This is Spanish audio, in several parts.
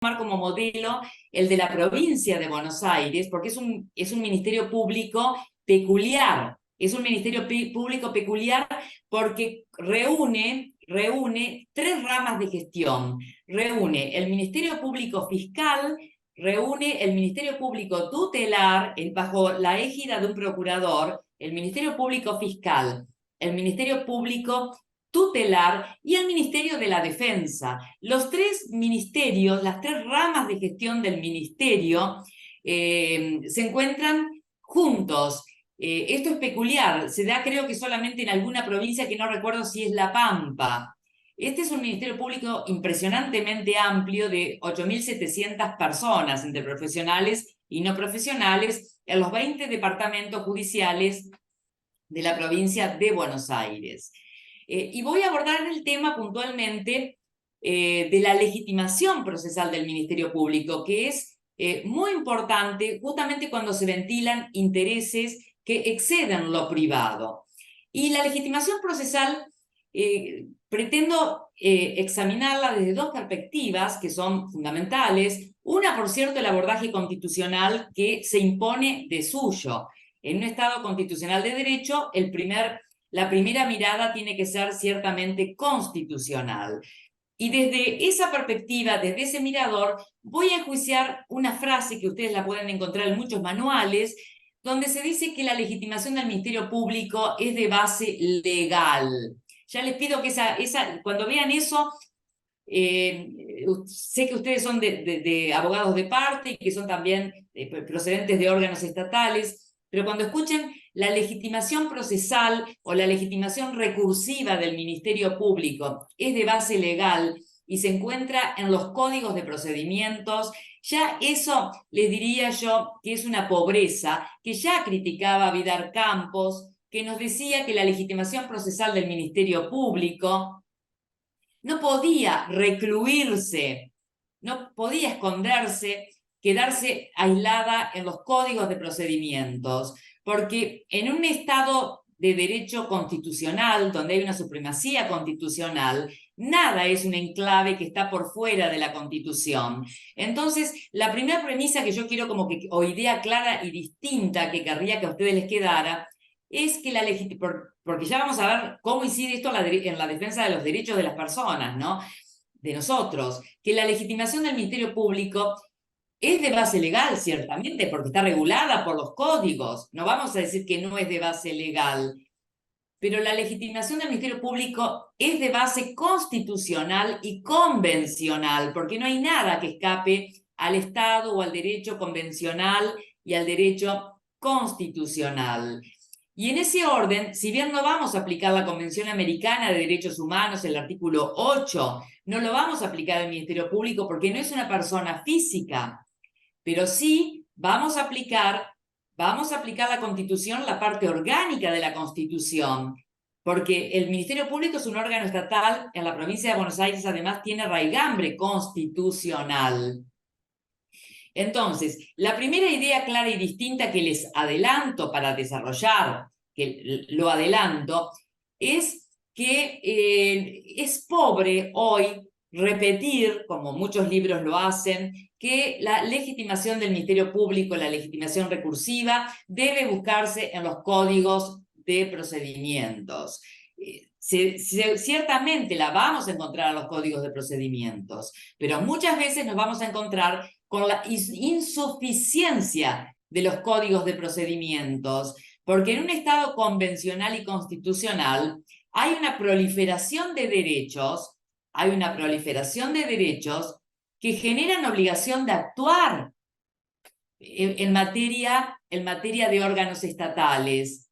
tomar como modelo el de la provincia de Buenos Aires, porque es un ministerio público peculiar. Es un ministerio público peculiar porque reúne tres ramas de gestión. Reúne el Ministerio Público Fiscal, reúne el Ministerio Público Tutelar, bajo la égida de un procurador, el Ministerio Público Fiscal, el Ministerio Público Tutelar y el Ministerio de la Defensa. Los tres ministerios, las tres ramas de gestión del ministerio se encuentran juntos. Esto es peculiar, se da creo que solamente en alguna provincia que no recuerdo si es La Pampa. Este es un ministerio público impresionantemente amplio de 8.700 personas entre profesionales y no profesionales en los 20 departamentos judiciales de la provincia de Buenos Aires. Y voy a abordar el tema puntualmente de la legitimación procesal del Ministerio Público, que es muy importante justamente cuando se ventilan intereses que exceden lo privado. Y la legitimación procesal pretendo examinarla desde dos perspectivas que son fundamentales. Una, por cierto, el abordaje constitucional que se impone de suyo. En un Estado constitucional de derecho, la primera mirada tiene que ser ciertamente constitucional. Y desde esa perspectiva, desde ese mirador, voy a enjuiciar una frase que ustedes la pueden encontrar en muchos manuales, donde se dice que la legitimación del Ministerio Público es de base legal. Ya les pido que cuando vean eso, sé que ustedes son de abogados de parte y que son también procedentes de órganos estatales, pero cuando escuchen la legitimación procesal o la legitimación recursiva del Ministerio Público es de base legal y se encuentra en los códigos de procedimientos, ya eso les diría yo que es una pobreza que ya criticaba Vidar Campos, que nos decía que la legitimación procesal del Ministerio Público no podía recluirse, no podía esconderse, quedarse aislada en los códigos de procedimientos, porque en un Estado de derecho constitucional, donde hay una supremacía constitucional, nada es un enclave que está por fuera de la Constitución. Entonces, la primera premisa que yo quiero o idea clara y distinta que querría que a ustedes les quedara, es que porque ya vamos a ver cómo incide esto en la defensa de los derechos de las personas, ¿no? De nosotros, que la legitimación del Ministerio Público es de base legal, ciertamente, porque está regulada por los códigos. No vamos a decir que no es de base legal, pero la legitimación del Ministerio Público es de base constitucional y convencional, porque no hay nada que escape al Estado o al derecho convencional y al derecho constitucional. Y en ese orden, si bien no vamos a aplicar la Convención Americana de Derechos Humanos, el artículo 8, no lo vamos a aplicar al Ministerio Público porque no es una persona física, pero sí vamos a aplicar la Constitución, la parte orgánica de la Constitución, porque el Ministerio Público es un órgano estatal, en la provincia de Buenos Aires además tiene raigambre constitucional. Entonces, la primera idea clara y distinta que les adelanto para desarrollar, que lo adelanto, es que es pobre hoy repetir, como muchos libros lo hacen, que la legitimación del Ministerio Público, la legitimación recursiva, debe buscarse en los códigos de procedimientos. Ciertamente la vamos a encontrar en los códigos de procedimientos, pero muchas veces nos vamos a encontrar con la insuficiencia de los códigos de procedimientos, porque en un Estado convencional y constitucional hay una proliferación de derechos, que generan obligación de actuar en materia de órganos estatales.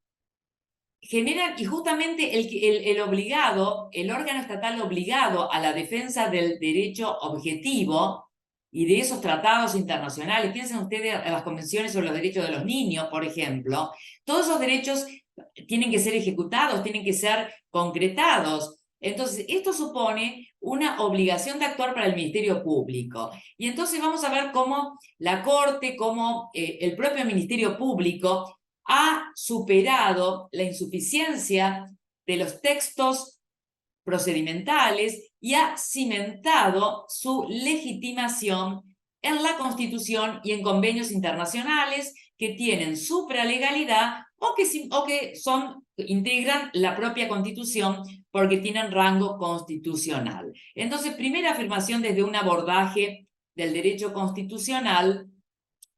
Y justamente el órgano estatal obligado a la defensa del derecho objetivo y de esos tratados internacionales, piensen ustedes en las convenciones sobre los derechos de los niños, por ejemplo, todos esos derechos tienen que ser ejecutados, tienen que ser concretados. Entonces, esto supone una obligación de actuar para el Ministerio Público. Y entonces vamos a ver cómo la Corte, cómo el propio Ministerio Público ha superado la insuficiencia de los textos procedimentales y ha cimentado su legitimación en la Constitución y en convenios internacionales que tienen supralegalidad o que integran la propia Constitución porque tienen rango constitucional. Entonces, primera afirmación desde un abordaje del derecho constitucional: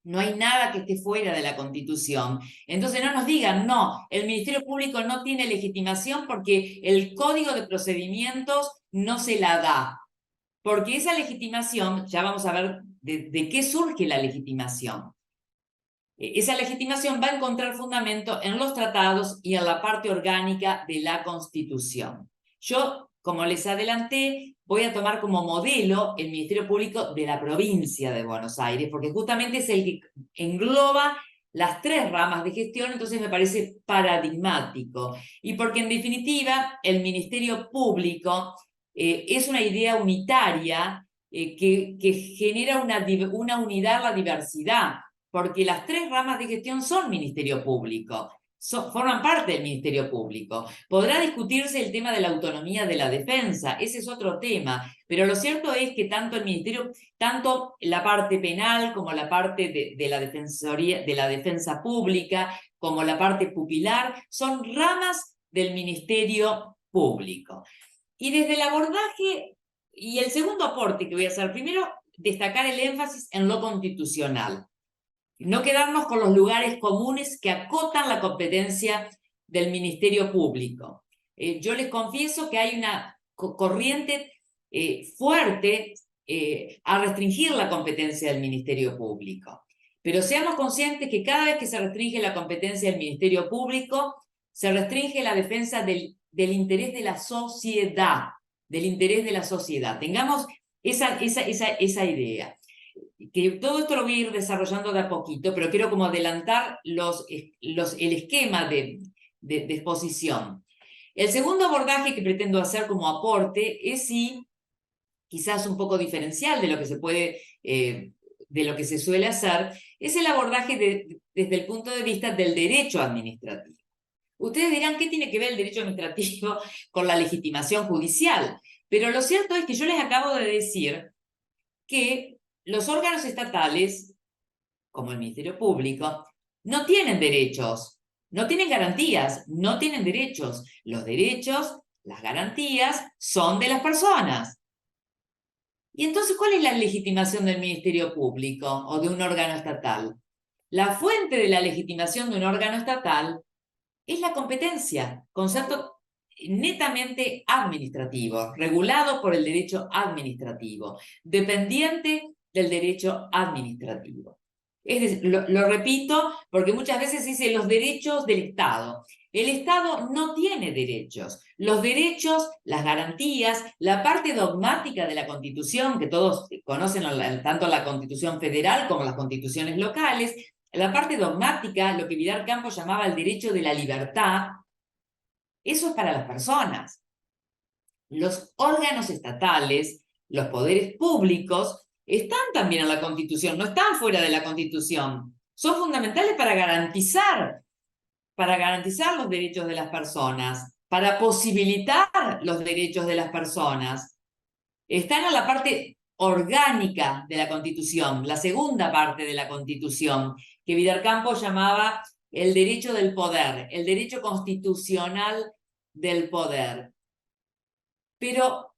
no hay nada que esté fuera de la Constitución. Entonces no nos digan, no, el Ministerio Público no tiene legitimación porque el Código de Procedimientos no se la da. Porque esa legitimación, ya vamos a ver de qué surge la legitimación. Esa legitimación va a encontrar fundamento en los tratados y en la parte orgánica de la Constitución. Yo, como les adelanté, voy a tomar como modelo el Ministerio Público de la provincia de Buenos Aires, porque justamente es el que engloba las 3 ramas de gestión, entonces me parece paradigmático. Y porque en definitiva el Ministerio Público es una idea unitaria que genera una unidad a la diversidad, porque las 3 ramas de gestión son Ministerio Público, forman parte del Ministerio Público. Podrá discutirse el tema de la autonomía de la defensa, ese es otro tema, pero lo cierto es que tanto el Ministerio, tanto la parte penal como la parte de la defensoría, de la defensa pública, como la parte pupilar, son ramas del Ministerio Público. Y desde el abordaje, y el segundo aporte que voy a hacer, primero, destacar el énfasis en lo constitucional. No quedarnos con los lugares comunes que acotan la competencia del Ministerio Público. Yo les confieso que hay una corriente fuerte a restringir la competencia del Ministerio Público. Pero seamos conscientes que cada vez que se restringe la competencia del Ministerio Público, se restringe la defensa del interés de la sociedad, del interés de la sociedad. Tengamos esa idea. Que todo esto lo voy a ir desarrollando de a poquito, pero quiero como adelantar el esquema de exposición. El segundo abordaje que pretendo hacer como aporte es quizás un poco diferencial de lo que se puede, de lo que se suele hacer, es el abordaje desde el punto de vista del derecho administrativo. Ustedes dirán, ¿qué tiene que ver el derecho administrativo con la legitimación judicial? Pero lo cierto es que yo les acabo de decir que los órganos estatales, como el Ministerio Público, no tienen derechos, no tienen garantías, no tienen derechos. Los derechos, las garantías, son de las personas. Y entonces, ¿cuál es la legitimación del Ministerio Público o de un órgano estatal? La fuente de la legitimación de un órgano estatal es la competencia, concepto netamente administrativo, regulado por el derecho administrativo, dependiente del derecho administrativo. Es decir, lo repito porque muchas veces se dice los derechos del Estado. El Estado no tiene derechos. Los derechos, las garantías, la parte dogmática de la Constitución, que todos conocen tanto la Constitución Federal como las constituciones locales, la parte dogmática, lo que Vidal Campos llamaba el derecho de la libertad, eso es para las personas. Los órganos estatales, los poderes públicos, están también en la Constitución, no están fuera de la Constitución. Son fundamentales para garantizar los derechos de las personas, para posibilitar los derechos de las personas. Están en la parte orgánica de la Constitución, la segunda parte de la Constitución, que Vidal Campos llamaba el derecho del poder, el derecho constitucional del poder. Pero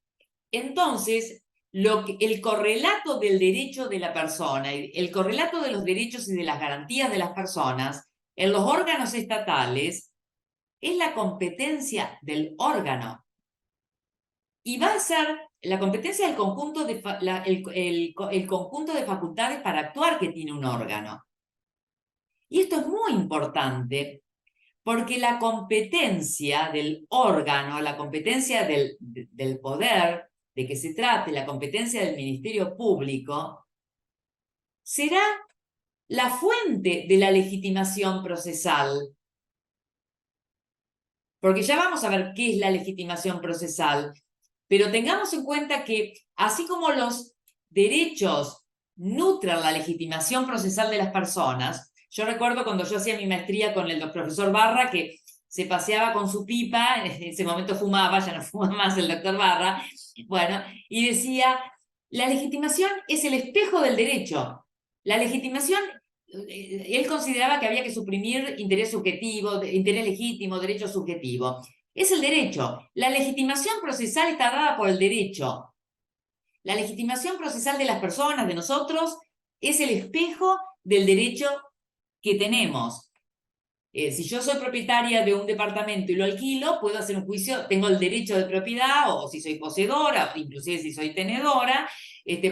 entonces, el correlato del derecho de la persona, el correlato de los derechos y de las garantías de las personas en los órganos estatales es la competencia del órgano. Y va a ser la competencia del conjunto el conjunto de facultades para actuar que tiene un órgano. Y esto es muy importante porque la competencia del órgano, la competencia del poder de que se trate, la competencia del Ministerio Público, será la fuente de la legitimación procesal. Porque ya vamos a ver qué es la legitimación procesal. Pero tengamos en cuenta que así como los derechos nutren la legitimación procesal de las personas, yo recuerdo cuando yo hacía mi maestría con el profesor Barra que se paseaba con su pipa, en ese momento fumaba, ya no fuma más el doctor Barra, bueno, y decía, la legitimación es el espejo del derecho. La legitimación, él consideraba que había que suprimir interés subjetivo, interés legítimo, derecho subjetivo. Es el derecho. La legitimación procesal está dada por el derecho. La legitimación procesal de las personas, de nosotros, es el espejo del derecho que tenemos. Si yo soy propietaria de un departamento y lo alquilo, puedo hacer un juicio, tengo el derecho de propiedad, o si soy poseedora, inclusive si soy tenedora,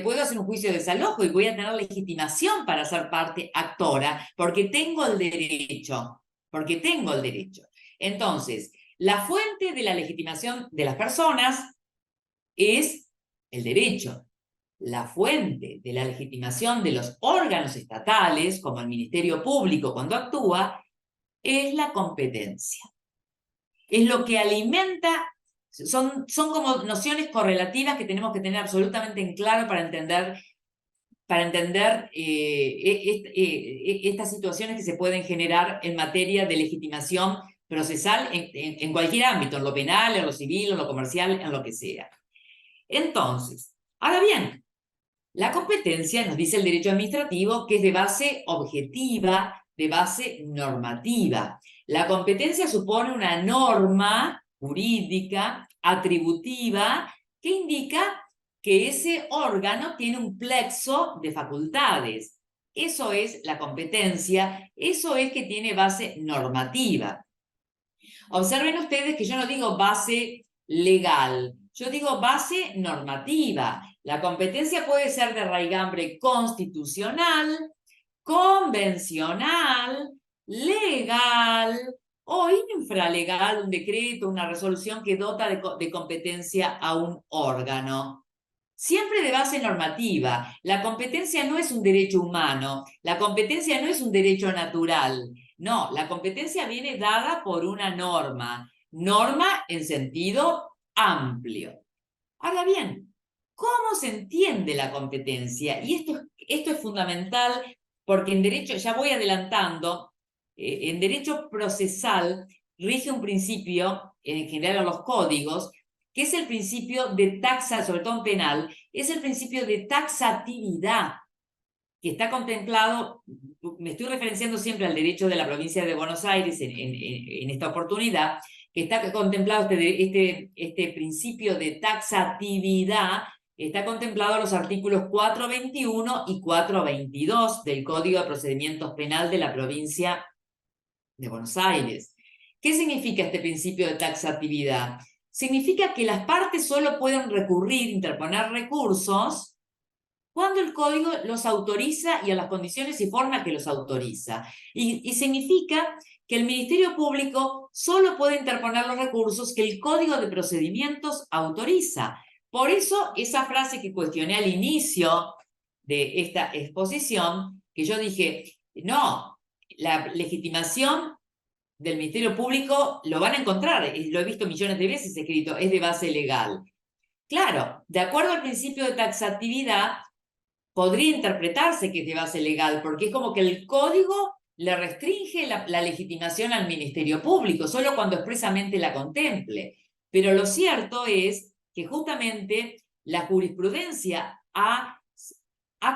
puedo hacer un juicio de desalojo y voy a tener legitimación para ser parte actora, porque tengo el derecho, porque tengo el derecho. Entonces, la fuente de la legitimación de las personas es el derecho. La fuente de la legitimación de los órganos estatales, como el Ministerio Público cuando actúa, es la competencia. Es lo que alimenta, son como nociones correlativas que tenemos que tener absolutamente en claro para entender estas situaciones que se pueden generar en materia de legitimación procesal en cualquier ámbito, en lo penal, en lo civil, en lo comercial, en lo que sea. Entonces, ahora bien, la competencia, nos dice el derecho administrativo, que es de base objetiva, de base normativa. La competencia supone una norma jurídica, atributiva, que indica que ese órgano tiene un plexo de facultades. Eso es la competencia, eso es que tiene base normativa. Observen ustedes que yo no digo base legal, yo digo base normativa. La competencia puede ser de raigambre constitucional, convencional, legal o infralegal, un decreto, una resolución que dota de competencia a un órgano. Siempre de base normativa. La competencia no es un derecho humano, la competencia no es un derecho natural. No, la competencia viene dada por una norma en sentido amplio. Ahora bien, ¿cómo se entiende la competencia? Y esto es fundamental porque en derecho, ya voy adelantando, en derecho procesal rige un principio, en general en los códigos, que es el principio de taxa, sobre todo en penal, es el principio de taxatividad, que está contemplado, me estoy referenciando siempre al derecho de la provincia de Buenos Aires en esta oportunidad, que está contemplado este principio de taxatividad, está contemplado en los artículos 421 y 422 del Código de Procedimientos Penal de la provincia de Buenos Aires. ¿Qué significa este principio de taxatividad? Significa que las partes solo pueden recurrir, interponer recursos cuando el código los autoriza y a las condiciones y formas que los autoriza. Y significa que el Ministerio Público solo puede interponer los recursos que el Código de Procedimientos autoriza. Por eso, esa frase que cuestioné al inicio de esta exposición, que yo dije, no, la legitimación del Ministerio Público lo van a encontrar, lo he visto millones de veces escrito, es de base legal. Claro, de acuerdo al principio de taxatividad, podría interpretarse que es de base legal, porque es como que el código le restringe la legitimación al Ministerio Público, solo cuando expresamente la contemple. Pero lo cierto es que justamente la jurisprudencia ha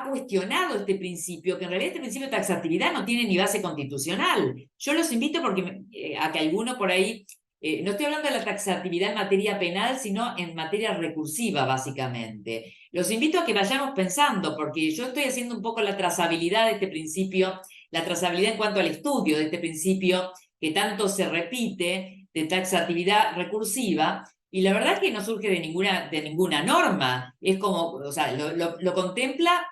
cuestionado este principio, que en realidad este principio de taxatividad no tiene ni base constitucional. Yo los invito a que alguno por ahí, no estoy hablando de la taxatividad en materia penal, sino en materia recursiva, básicamente. Los invito a que vayamos pensando, porque yo estoy haciendo un poco la trazabilidad de este principio, la trazabilidad en cuanto al estudio de este principio que tanto se repite de taxatividad recursiva, y la verdad es que no surge de ninguna norma, es como, o sea, lo contempla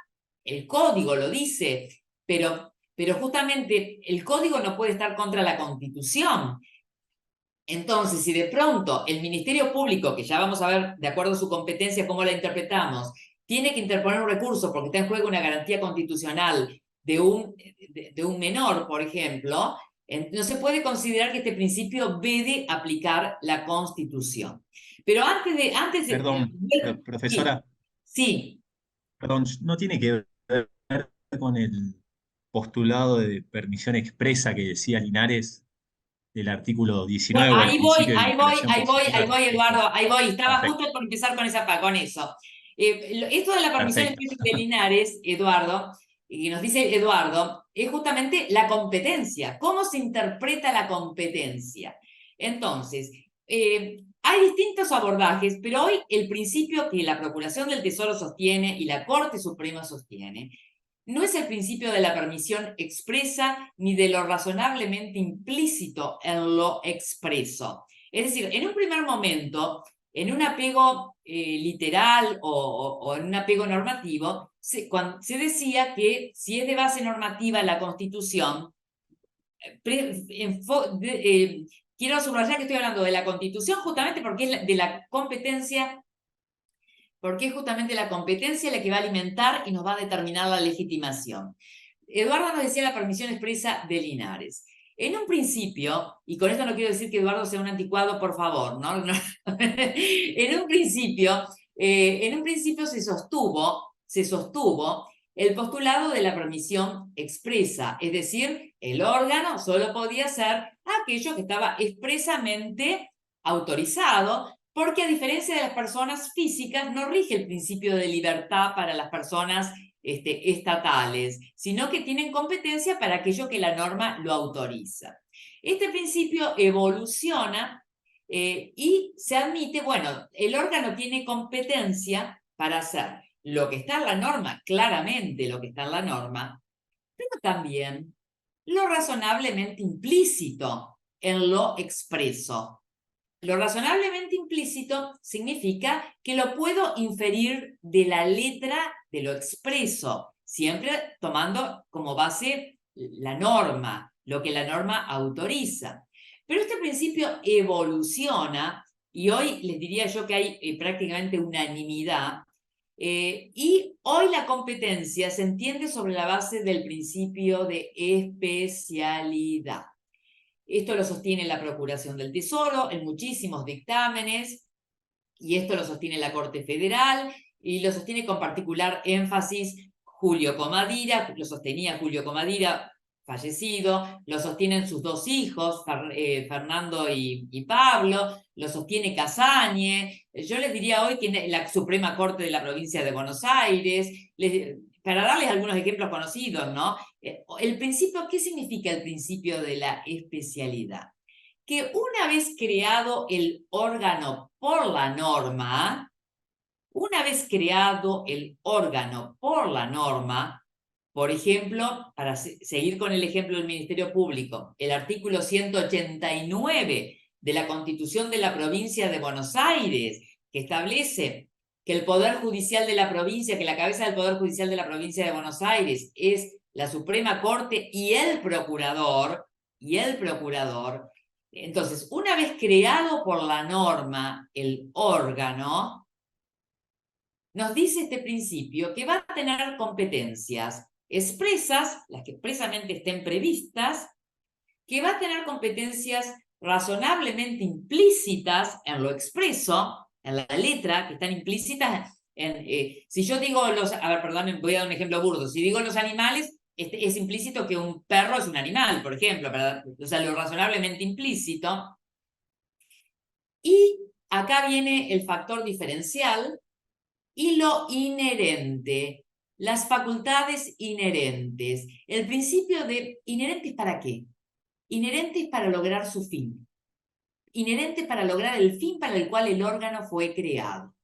el código, lo dice, pero justamente el código no puede estar contra la Constitución. Entonces, si de pronto el Ministerio Público, que ya vamos a ver de acuerdo a su competencia cómo la interpretamos, tiene que interponer un recurso porque está en juego una garantía constitucional de un menor, por ejemplo, no se puede considerar que este principio vede aplicar la Constitución. Pero Perdón, sí, profesora, sí, perdón, no tiene que ver con el postulado de permisión expresa que decía Linares. del artículo Bueno, 19 o el principio de vinculación positiva. Eduardo, ahí voy. Estaba Perfecto, justo por empezar con eso. Esto de la permisión perfecto. expresa de Linares, Eduardo, y nos dice Eduardo, es justamente la competencia. ¿Cómo se interpreta la competencia? Entonces, hay distintos abordajes, pero hoy el principio que la Procuración del Tesoro sostiene y la Corte Suprema sostiene no es el principio de la permisión expresa ni de lo razonablemente implícito en lo expreso. Es decir, en un primer momento, en un apego literal o en un apego normativo, se decía que si es de base normativa la Constitución, quiero subrayar que estoy hablando de la Constitución justamente porque es de la competencia, porque es justamente la competencia la que va a alimentar y nos va a determinar la legitimación. Eduardo nos decía la permisión expresa de Linares. En un principio, y con esto no quiero decir que Eduardo sea un anticuado, por favor, ¿no? en un principio se sostuvo el postulado de la permisión expresa, es decir, el órgano solo podía ser aquello que estaba expresamente autorizado, porque a diferencia de las personas físicas, no rige el principio de libertad para las personas estatales, sino que tienen competencia para aquello que la norma lo autoriza. Este principio evoluciona y se admite, bueno, el órgano tiene competencia para hacer lo que está en la norma, claramente lo que está en la norma, pero también lo razonablemente implícito en lo expreso. Lo razonablemente implícito significa que lo puedo inferir de la letra de lo expreso, siempre tomando como base la norma, lo que la norma autoriza. Pero este principio evoluciona y hoy les diría yo que hay prácticamente unanimidad y hoy la competencia se entiende sobre la base del principio de especialidad. Esto lo sostiene la Procuración del Tesoro en muchísimos dictámenes, y esto lo sostiene la Corte Federal, y lo sostiene con particular énfasis Julio Comadira, lo sostenía Julio Comadira, fallecido, lo sostienen sus dos hijos, Fernando y Pablo, lo sostiene Casañe, yo les diría hoy que la Suprema Corte de la Provincia de Buenos Aires, para darles algunos ejemplos conocidos, ¿no? El principio, ¿qué significa el principio de la especialidad? Que una vez creado el órgano por la norma, una vez creado el órgano por la norma, por ejemplo, para seguir con el ejemplo del Ministerio Público, el artículo 189 de la Constitución de la Provincia de Buenos Aires, que establece que el Poder Judicial de la provincia, que la cabeza del Poder Judicial de la Provincia de Buenos Aires es la Suprema Corte y el procurador, entonces, una vez creado por la norma el órgano, nos dice este principio que va a tener competencias expresas, las que expresamente estén previstas, que va a tener competencias razonablemente implícitas en lo expreso, en la letra, que están implícitas si yo digo a ver, perdón, voy a dar un ejemplo burdo, si digo los animales, es implícito que un perro es un animal, por ejemplo, o sea, lo razonablemente implícito. Y acá viene el factor diferencial y lo inherente, las facultades inherentes. El principio de inherentes, ¿para qué? Inherentes para lograr su fin. Inherentes para lograr el fin para el cual el órgano fue creado.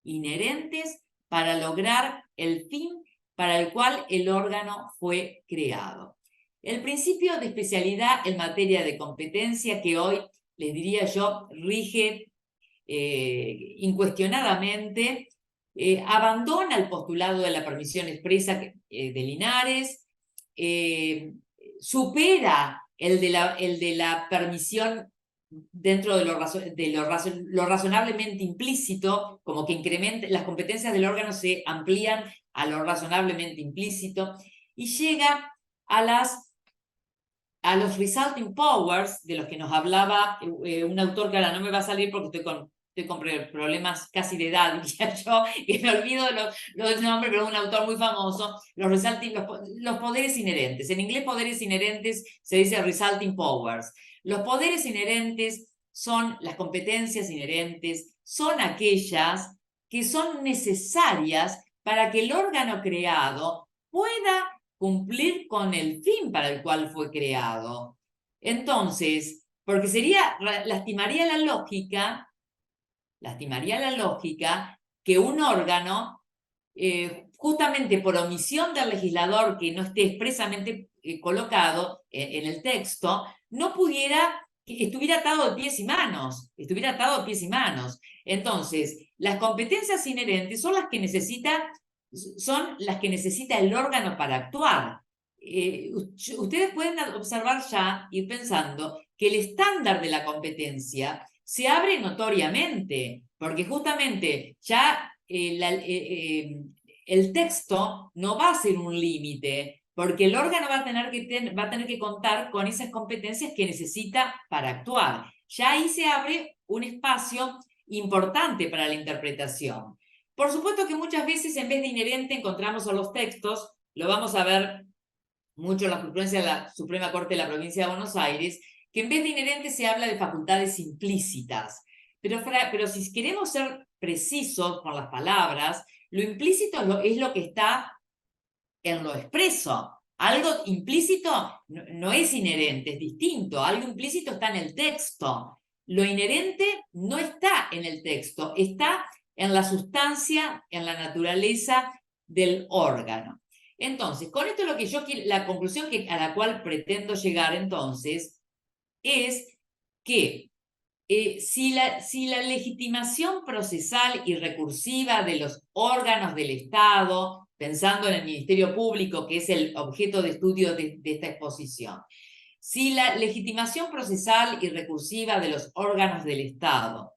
Inherentes para lograr el fin para el cual el órgano fue creado. El principio de especialidad en materia de competencia que hoy, les diría yo, rige incuestionadamente, abandona el postulado de la permisión expresa de Linares, supera el de la permisión dentro de lo razonablemente implícito, como que incrementa, las competencias del órgano se amplían a lo razonablemente implícito, y llega a los resulting powers, de los que nos hablaba un autor que ahora no me va a salir porque estoy estoy con problemas casi de edad, diría yo, que me olvido los nombres, pero un autor muy famoso, los poderes inherentes. En inglés, poderes inherentes se dice resulting powers. Los poderes inherentes son las competencias inherentes, son aquellas que son necesarias para que el órgano creado pueda cumplir con el fin para el cual fue creado. Entonces, porque lastimaría la lógica que un órgano, justamente por omisión del legislador que no esté expresamente colocado en el texto, no estuviera atado de pies y manos, Entonces, las competencias inherentes son las que necesita el órgano para actuar. Ustedes pueden observar ya, ir pensando, que el estándar de la competencia se abre notoriamente, porque justamente ya el texto no va a ser un límite, porque el órgano va a tener que contar con esas competencias que necesita para actuar. Ya ahí se abre un espacio importante para la interpretación. Por supuesto que muchas veces en vez de inherente encontramos en los textos, lo vamos a ver mucho en la jurisprudencia de la Suprema Corte de la Provincia de Buenos Aires, que en vez de inherente se habla de facultades implícitas. Pero si queremos ser precisos con las palabras, lo implícito es lo que está en lo expreso. Algo implícito no es inherente, es distinto. Algo implícito está en el texto. Lo inherente no está en el texto, está en la sustancia, en la naturaleza del órgano. Entonces, con esto lo que yo quiero, la conclusión a la cual pretendo llegar entonces es que si la legitimación procesal y recursiva de los órganos del Estado, pensando en el Ministerio Público, que es el objeto de estudio de esta exposición, si la legitimación procesal y recursiva de los órganos del Estado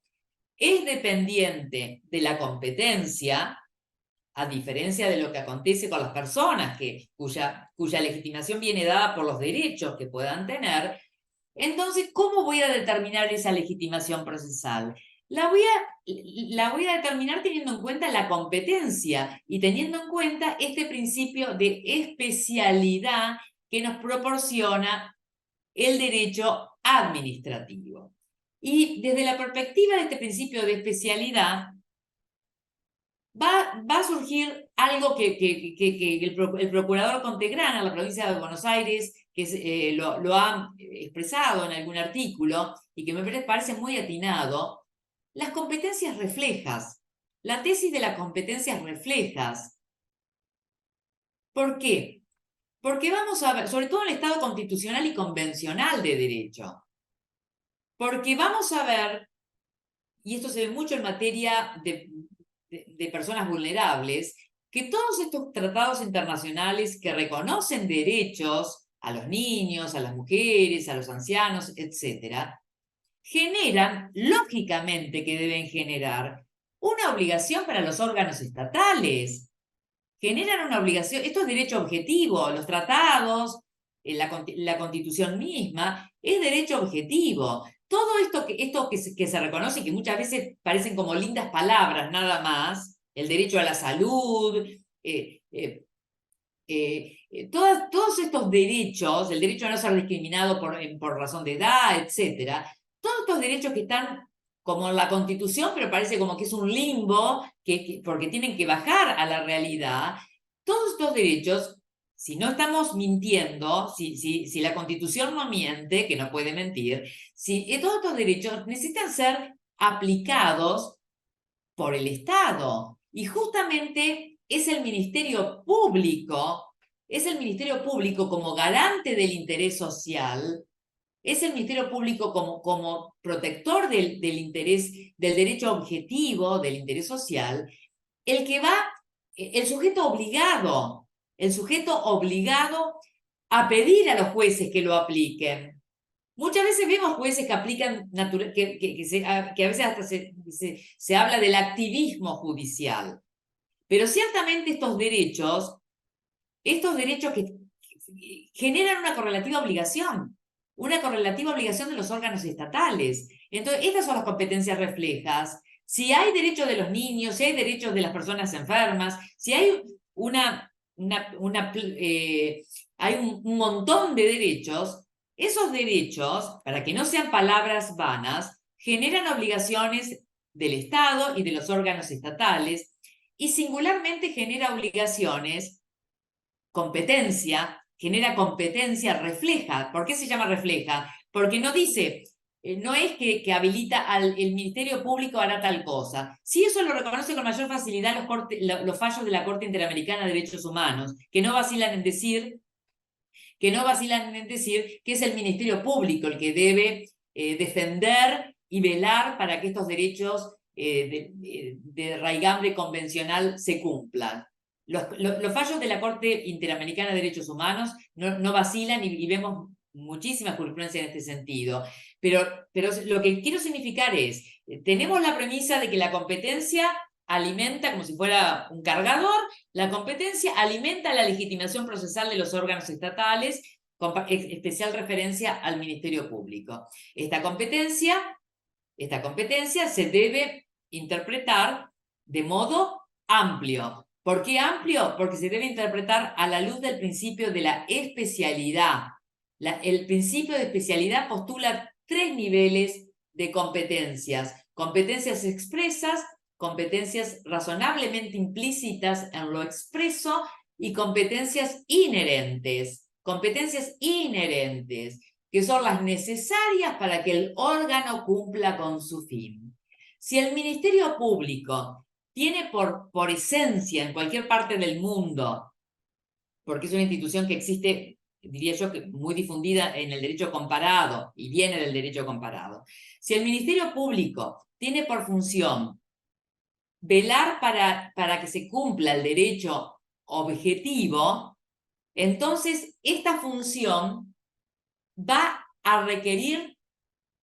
es dependiente de la competencia, a diferencia de lo que acontece con las personas cuya legitimación viene dada por los derechos que puedan tener, entonces, ¿cómo voy a determinar esa legitimación procesal? La voy a determinar teniendo en cuenta la competencia y teniendo en cuenta este principio de especialidad que nos proporciona el derecho administrativo. Y desde la perspectiva de este principio de especialidad, va a surgir algo que el procurador Contegrana, en la provincia de Buenos Aires, que lo ha expresado en algún artículo y que me parece muy atinado, las competencias reflejas, la tesis de las competencias reflejas. ¿Por qué? Porque vamos a ver, sobre todo en el Estado constitucional y convencional de derecho, porque vamos a ver, y esto se ve mucho en materia de personas vulnerables, que todos estos tratados internacionales que reconocen derechos a los niños, a las mujeres, a los ancianos, etc., generan, lógicamente que deben generar, una obligación para los órganos estatales. Generan una obligación, esto es derecho objetivo, los tratados, la Constitución misma, es derecho objetivo. Todo esto que se reconoce, que muchas veces parecen como lindas palabras nada más, el derecho a la salud, todos estos derechos, el derecho a no ser discriminado por razón de edad, etc., todos estos derechos que están como en la Constitución, pero parece como que es un limbo, porque tienen que bajar a la realidad, todos estos derechos, si no estamos mintiendo, si la Constitución no miente, que no puede mentir, todos estos derechos necesitan ser aplicados por el Estado. Y justamente es el Ministerio Público como garante del interés social, es el Ministerio Público como protector del interés, del derecho objetivo, del interés social, el sujeto obligado a pedir a los jueces que lo apliquen. Muchas veces vemos jueces que aplican, que a veces hasta se habla del activismo judicial. Pero ciertamente estos derechos que generan una correlativa obligación de los órganos estatales. Entonces, estas son las competencias reflejas, Si hay derechos de los niños, si hay derechos de las personas enfermas, si hay hay un montón de derechos, esos derechos, para que no sean palabras vanas, generan obligaciones del Estado y de los órganos estatales, y singularmente genera obligaciones, genera competencia, refleja. ¿Por qué se llama refleja? Porque no dice, no es que habilita el Ministerio Público hará tal cosa. Sí, eso lo reconoce con mayor facilidad los fallos de la Corte Interamericana de Derechos Humanos, que no vacilan en decir que es el Ministerio Público el que debe defender y velar para que estos derechos de raigambre convencional se cumplan. Los fallos de la Corte Interamericana de Derechos Humanos no vacilan y vemos muchísimas jurisprudencias en este sentido. Pero lo que quiero significar es, tenemos la premisa de que la competencia alimenta, como si fuera un cargador, la competencia alimenta la legitimación procesal de los órganos estatales, con especial referencia al Ministerio Público. Esta competencia se debe interpretar de modo amplio. ¿Por qué amplio? Porque se debe interpretar a la luz del principio de la especialidad. El principio de especialidad postula 3 niveles de competencias. Competencias expresas, competencias razonablemente implícitas en lo expreso y competencias inherentes. Competencias inherentes, que son las necesarias para que el órgano cumpla con su fin. Si el Ministerio Público tiene por esencia en cualquier parte del mundo, porque es una institución que existe, diría yo, que muy difundida en el derecho comparado y viene del derecho comparado. Si el Ministerio Público tiene por función velar para que se cumpla el derecho objetivo, entonces esta función va a requerir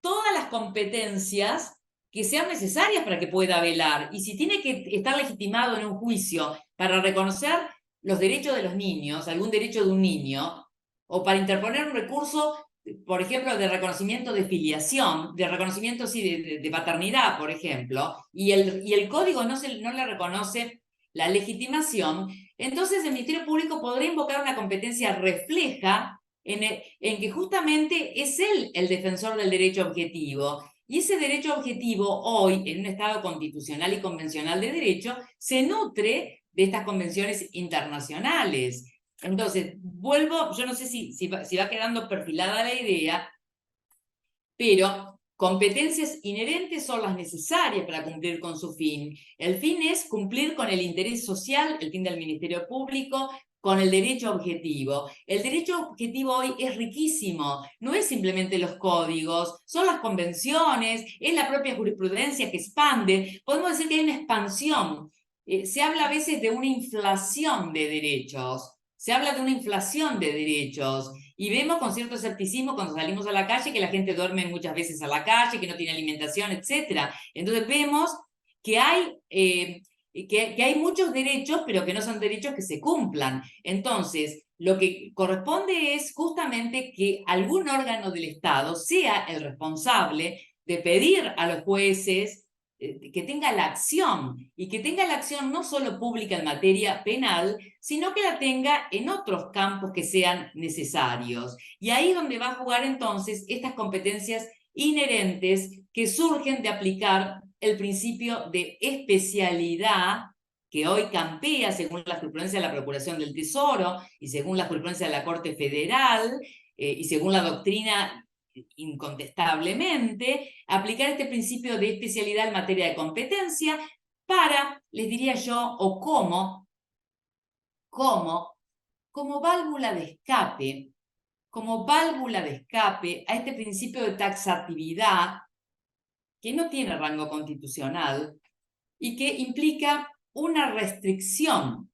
todas las competencias que sean necesarias para que pueda velar. Y si tiene que estar legitimado en un juicio para reconocer los derechos de los niños, algún derecho de un niño, o para interponer un recurso, por ejemplo, de reconocimiento de filiación, de reconocimiento sí, de paternidad, por ejemplo, y el código no le reconoce la legitimación, entonces el Ministerio Público podrá invocar una competencia refleja en que justamente es él el defensor del derecho objetivo. Y ese derecho objetivo hoy, en un Estado constitucional y convencional de derecho, se nutre de estas convenciones internacionales. Entonces, yo no sé si va quedando perfilada la idea, pero competencias inherentes son las necesarias para cumplir con su fin. El fin es cumplir con el interés social, el fin del Ministerio Público, con el derecho objetivo. El derecho objetivo hoy es riquísimo, no es simplemente los códigos, son las convenciones, es la propia jurisprudencia que expande. Podemos decir que hay una expansión. Se habla a veces de una inflación de derechos. Se habla de una inflación de derechos y vemos con cierto escepticismo cuando salimos a la calle que la gente duerme muchas veces a la calle, que no tiene alimentación, etc. Entonces vemos que hay muchos derechos, pero que no son derechos que se cumplan. Entonces, lo que corresponde es justamente que algún órgano del Estado sea el responsable de pedir a los jueces que tenga la acción, y que tenga la acción no solo pública en materia penal, sino que la tenga en otros campos que sean necesarios. Y ahí es donde va a jugar entonces estas competencias inherentes que surgen de aplicar el principio de especialidad que hoy campea según la jurisprudencia de la Procuración del Tesoro y según la jurisprudencia de la Corte Federal y según la doctrina incontestablemente, aplicar este principio de especialidad en materia de competencia para, les diría yo, o como válvula de escape, a este principio de taxatividad que no tiene rango constitucional y que implica una restricción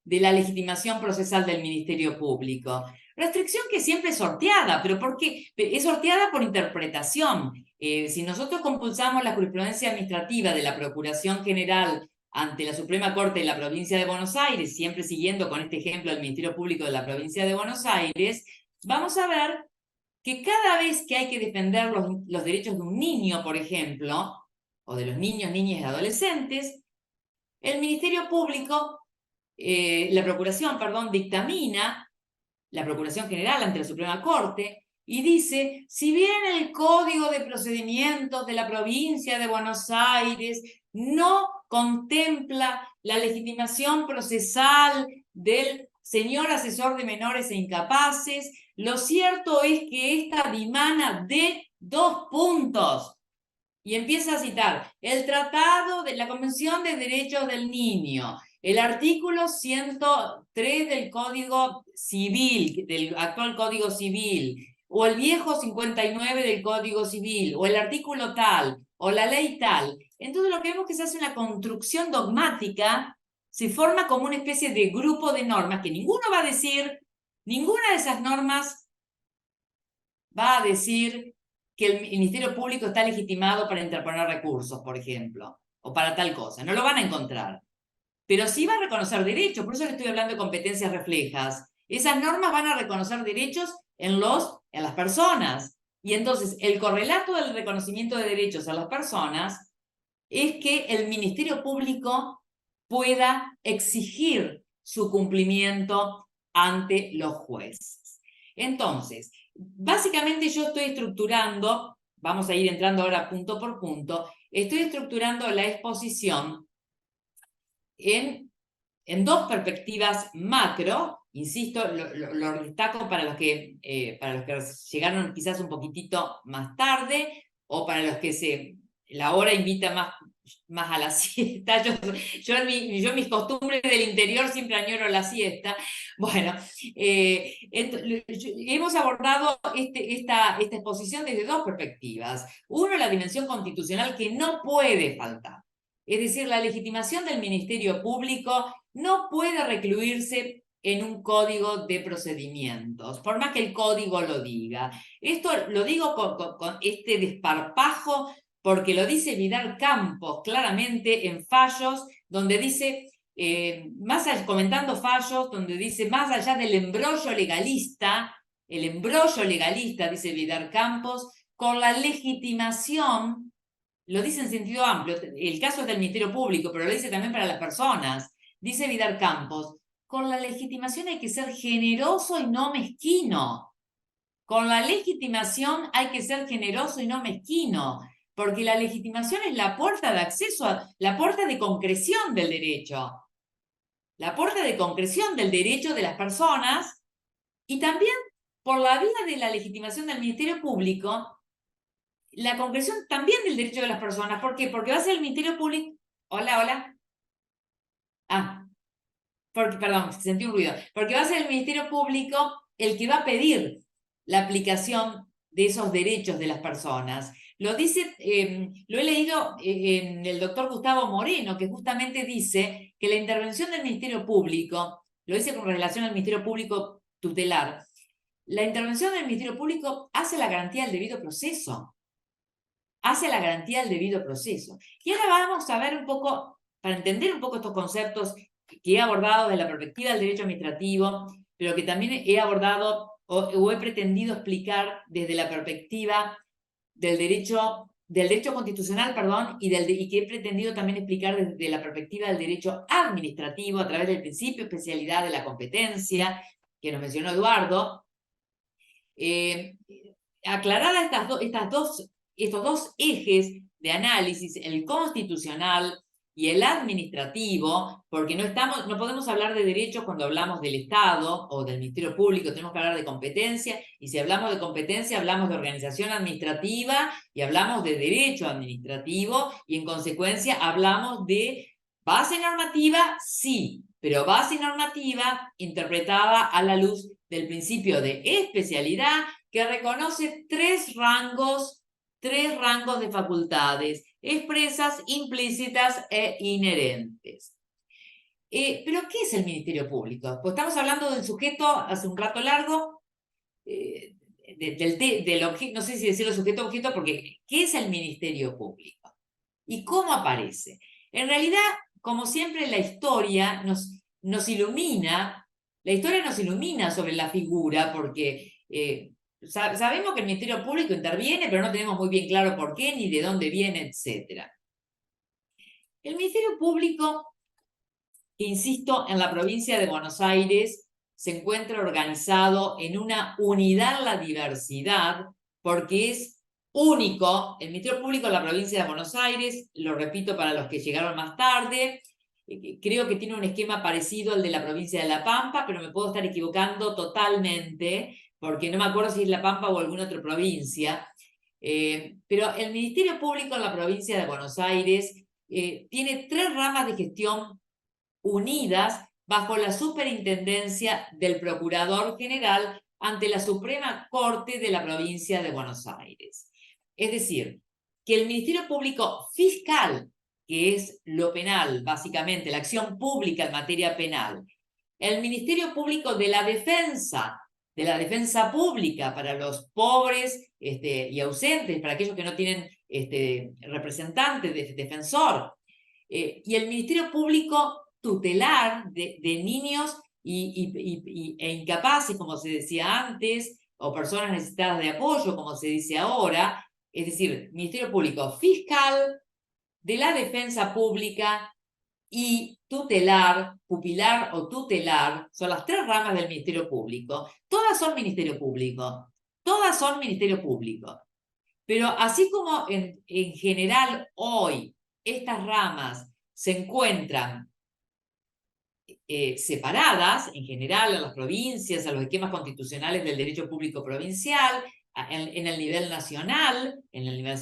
de la legitimación procesal del Ministerio Público. Restricción que siempre es sorteada, pero ¿por qué? Es sorteada por interpretación. Si nosotros compulsamos la jurisprudencia administrativa de la Procuración General ante la Suprema Corte de la Provincia de Buenos Aires, siempre siguiendo con este ejemplo del Ministerio Público de la Provincia de Buenos Aires, vamos a ver que cada vez que hay que defender los derechos de un niño, por ejemplo, o de los niños, niñas y adolescentes, el Ministerio Público, la Procuración, perdón, dictamina, la Procuración General ante la Suprema Corte, y dice, si bien el Código de Procedimientos de la provincia de Buenos Aires no contempla la legitimación procesal del señor asesor de menores e incapaces, lo cierto es que esta dimana de 2 puntos. Y empieza a citar el Tratado de la Convención de Derechos del Niño, el artículo 103 del Código Civil, del actual Código Civil, o el viejo 59 del Código Civil, o el artículo tal, o la ley tal. Entonces lo que vemos es que se hace una construcción dogmática, se forma como una especie de grupo de normas que ninguno va a decir, ninguna de esas normas va a decir que el Ministerio Público está legitimado para interponer recursos, por ejemplo, o para tal cosa. No lo van a encontrar. Pero sí va a reconocer derechos, por eso le estoy hablando de competencias reflejas. Esas normas van a reconocer derechos en las personas. Y entonces el correlato del reconocimiento de derechos a las personas es que el Ministerio Público pueda exigir su cumplimiento ante los jueces. Entonces, básicamente yo estoy estructurando, vamos a ir entrando ahora punto por punto, estoy estructurando la exposición en 2 perspectivas macro, insisto, lo destaco para los que llegaron quizás un poquitito más tarde, o para los que la hora invita más a la siesta. Yo en mis costumbres del interior siempre añoro la siesta. Bueno, hemos abordado esta exposición desde 2 perspectivas. Uno, la dimensión constitucional que no puede faltar. Es decir, la legitimación del Ministerio Público no puede recluirse en un código de procedimientos, por más que el código lo diga. Esto lo digo con este desparpajo porque lo dice Vidal Campos claramente en fallos, donde dice, comentando fallos, donde dice, más allá del embrollo legalista, el embrollo legalista, dice Vidal Campos, con la legitimación, lo dice en sentido amplio, el caso es del Ministerio Público, pero lo dice también para las personas, dice Vidal Campos, con la legitimación hay que ser generoso y no mezquino. Con la legitimación hay que ser generoso y no mezquino, porque la legitimación es la puerta de acceso, la puerta de concreción del derecho. La puerta de concreción del derecho de las personas y también por la vía de la legitimación del Ministerio Público, la concreción también del derecho de las personas. ¿Por qué? Porque va a ser el Ministerio Público... Hola, hola. Perdón, sentí un ruido. Porque va a ser el Ministerio Público el que va a pedir la aplicación de esos derechos de las personas. Lo dice, lo he leído en el doctor Gustavo Moreno, que justamente dice que la intervención del Ministerio Público, lo dice con relación al Ministerio Público tutelar, la intervención del Ministerio Público hace la garantía del debido proceso. Hace la garantía del debido proceso. Y ahora vamos a ver un poco, para entender un poco estos conceptos que he abordado desde la perspectiva del derecho administrativo, pero que también he abordado o he pretendido explicar desde la perspectiva del derecho constitucional, perdón, y que he pretendido también explicar desde la perspectiva del derecho administrativo a través del principio de especialidad de la competencia, que nos mencionó Eduardo. Aclaradas estos dos ejes de análisis, el constitucional y el administrativo, porque no podemos hablar de derechos cuando hablamos del Estado o del Ministerio Público, tenemos que hablar de competencia, y si hablamos de competencia hablamos de organización administrativa y hablamos de derecho administrativo, y en consecuencia hablamos de base normativa, sí, pero base normativa interpretada a la luz del principio de especialidad que reconoce tres rangos de facultades expresas, implícitas e inherentes. ¿Pero qué es el Ministerio Público? Pues estamos hablando del sujeto hace un rato largo, no sé si decirlo sujeto-objeto, porque ¿qué es el Ministerio Público? ¿Y cómo aparece? En realidad, como siempre, la historia nos ilumina sobre la figura, porque sabemos que el Ministerio Público interviene, pero no tenemos muy bien claro por qué, ni de dónde viene, etc. El Ministerio Público, insisto, en la provincia de Buenos Aires se encuentra organizado en una unidad la diversidad, porque es único. El Ministerio Público en la provincia de Buenos Aires, lo repito para los que llegaron más tarde, creo que tiene un esquema parecido al de la provincia de La Pampa, pero me puedo estar equivocando totalmente, porque no me acuerdo si es La Pampa o alguna otra provincia. Pero el Ministerio Público en la provincia de Buenos Aires tiene 3 ramas de gestión unidas bajo la superintendencia del Procurador General ante la Suprema Corte de la provincia de Buenos Aires. Es decir, que el Ministerio Público Fiscal, que es lo penal, básicamente, la acción pública en materia penal, el Ministerio Público de la Defensa pública para los pobres y ausentes, para aquellos que no tienen representante, defensor, y el Ministerio Público tutelar de niños e incapaces, como se decía antes, o personas necesitadas de apoyo, como se dice ahora, es decir, Ministerio Público Fiscal, de la Defensa Pública y tutelar, pupilar o tutelar, son las 3 ramas del Ministerio Público. Todas son Ministerio Público, todas son Ministerio Público. Pero así como en general hoy estas ramas se encuentran separadas, en general a las provincias, a los esquemas constitucionales del derecho público provincial, en el nivel nacional, en la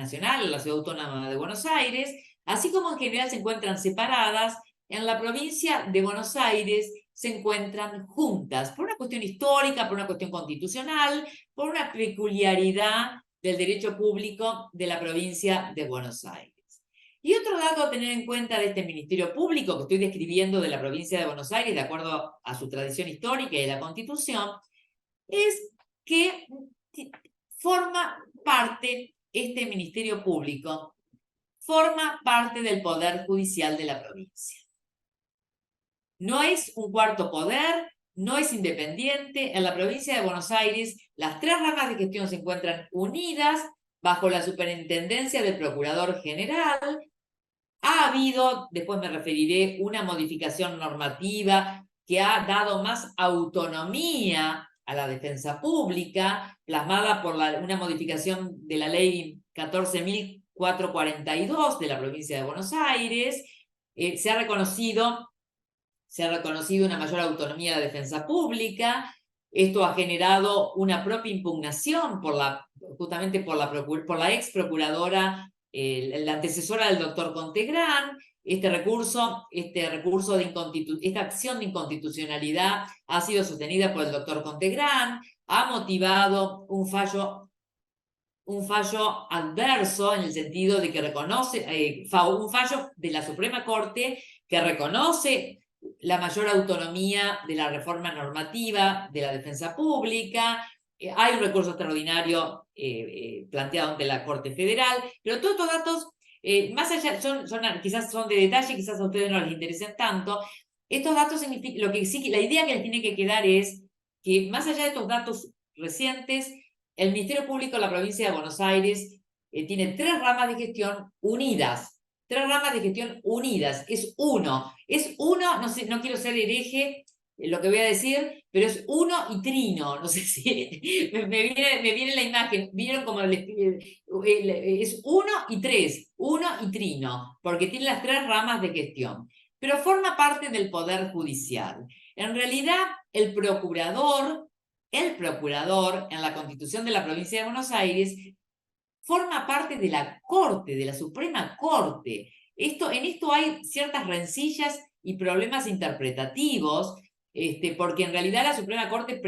Ciudad Autónoma de Buenos Aires, así como en general se encuentran separadas, en la provincia de Buenos Aires se encuentran juntas, por una cuestión histórica, por una cuestión constitucional, por una peculiaridad del derecho público de la provincia de Buenos Aires. Y otro dato a tener en cuenta de este Ministerio Público que estoy describiendo de la provincia de Buenos Aires, de acuerdo a su tradición histórica y de la Constitución, es que forma parte, este Ministerio Público, forma parte del Poder Judicial de la provincia. No es un cuarto poder, no es independiente. En la provincia de Buenos Aires, las 3 ramas de gestión se encuentran unidas bajo la superintendencia del Procurador General. Ha habido, después me referiré, una modificación normativa que ha dado más autonomía a la defensa pública, plasmada por una modificación de la ley 14.442 de la provincia de Buenos Aires. Se ha reconocido una mayor autonomía de la defensa pública. Esto ha generado una propia impugnación justamente por la ex procuradora, la antecesora del doctor Contegrán. Esta acción de inconstitucionalidad ha sido sostenida por el doctor Contegrán, ha motivado un fallo adverso en el sentido de que reconoce, un fallo de la Suprema Corte que reconoce la mayor autonomía de la reforma normativa de la defensa pública. Hay un recurso extraordinario planteado ante la Corte Federal, pero todos estos datos, más allá, quizás son de detalle, quizás a ustedes no les interesen tanto. Estos datos significan, la idea que les tiene que quedar es que más allá de estos datos recientes, el Ministerio Público de la provincia de Buenos Aires tiene 3 ramas de gestión unidas. 3 ramas de gestión unidas. Es uno, no quiero ser hereje lo que voy a decir, pero es uno y trino. No sé si me viene la imagen. ¿Vieron cómo es 1 y 3? 1 y trino, porque tiene las 3 ramas de gestión. Pero forma parte del Poder Judicial. En realidad, el procurador en la Constitución de la provincia de Buenos Aires forma parte de la Corte, de la Suprema Corte. En esto hay ciertas rencillas y problemas interpretativos, porque en realidad la Suprema Corte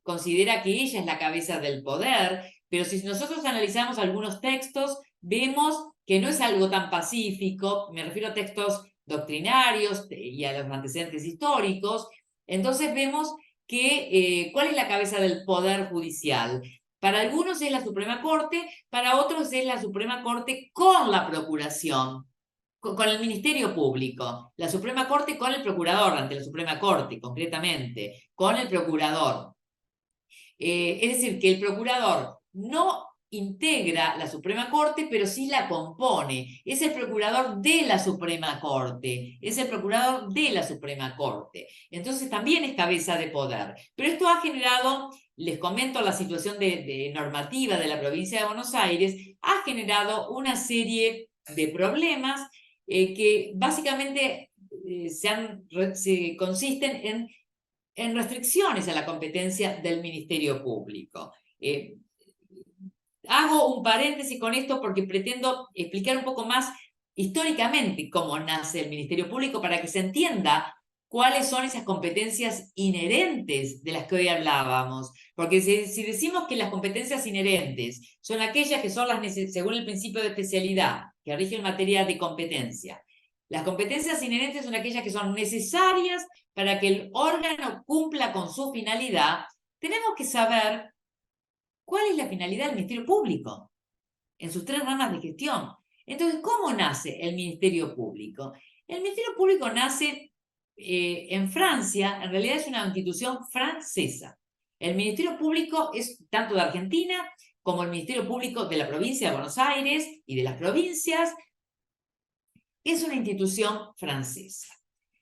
considera que ella es la cabeza del poder, pero si nosotros analizamos algunos textos, vemos que no es algo tan pacífico. Me refiero a textos doctrinarios y a los antecedentes históricos. Entonces vemos que ¿cuál es la cabeza del Poder Judicial? Para algunos es la Suprema Corte, para otros es la Suprema Corte con la Procuración, con el Ministerio Público. La Suprema Corte con el Procurador, ante la Suprema Corte, concretamente, con el Procurador. Es decir, que el procurador no integra la Suprema Corte, pero sí la compone. Es el procurador de la Suprema Corte. Es el procurador de la Suprema Corte. Entonces también es cabeza de poder. Pero esto ha generado, les comento la situación de normativa de la provincia de Buenos Aires, ha generado una serie de problemas que básicamente se consisten en restricciones a la competencia del Ministerio Público. Hago un paréntesis con esto porque pretendo explicar un poco más históricamente cómo nace el Ministerio Público para que se entienda cuáles son esas competencias inherentes de las que hoy hablábamos. Porque si decimos que las competencias inherentes son aquellas que son según el principio de especialidad, que rige en materia de competencia, las competencias inherentes son aquellas que son necesarias para que el órgano cumpla con su finalidad, tenemos que saber cuál es la finalidad del Ministerio Público en sus 3 ramas de gestión. Entonces, ¿cómo nace el Ministerio Público? El Ministerio Público nace en Francia, en realidad es una institución francesa. El Ministerio Público es tanto de Argentina como el Ministerio Público de la provincia de Buenos Aires y de las provincias. Es una institución francesa.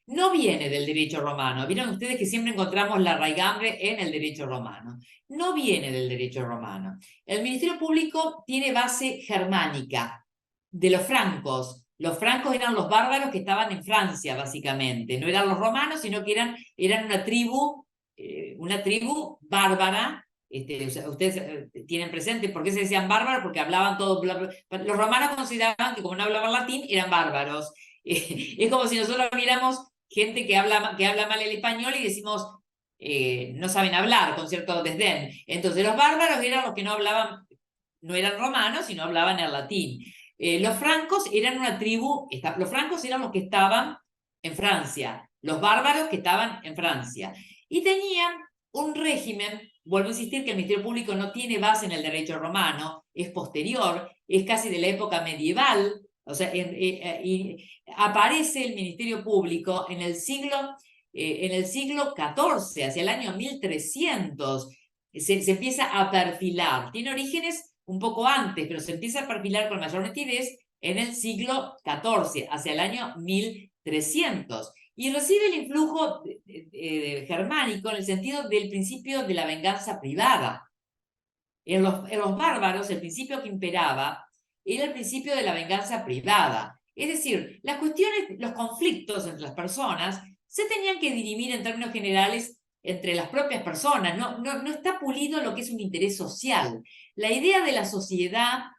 No viene del derecho romano. Vieron ustedes que siempre encontramos la raigambre en el derecho romano. No viene del derecho romano. El Ministerio Público tiene base germánica, de los francos. Los francos eran los bárbaros que estaban en Francia, básicamente. No eran los romanos, sino que eran una tribu bárbara. Ustedes tienen presente por qué se decían bárbaros, porque hablaban todo. Los romanos consideraban que como no hablaban latín, eran bárbaros. Es como si nosotros viéramos gente que habla mal el español y decimos, no saben hablar, con cierto desdén. Entonces los bárbaros eran los que no hablaban, no eran romanos, sino hablaban el latín. Los francos eran una tribu, los francos eran los que estaban en Francia, los bárbaros que estaban en Francia. Y tenían un régimen, vuelvo a insistir que el Ministerio Público no tiene base en el derecho romano, es posterior, es casi de la época medieval, o sea, aparece el Ministerio Público en el siglo XIV, hacia el año 1300, se empieza a perfilar. Tiene orígenes un poco antes, pero se empieza a perfilar con mayor nitidez en el siglo XIV, hacia el año 1300. Y recibe el influjo germánico en el sentido del principio de la venganza privada. En los bárbaros, el principio que imperaba era el principio de la venganza privada. Es decir, las cuestiones, los conflictos entre las personas se tenían que dirimir en términos generales entre las propias personas. No está pulido lo que es un interés social. La idea de la sociedad,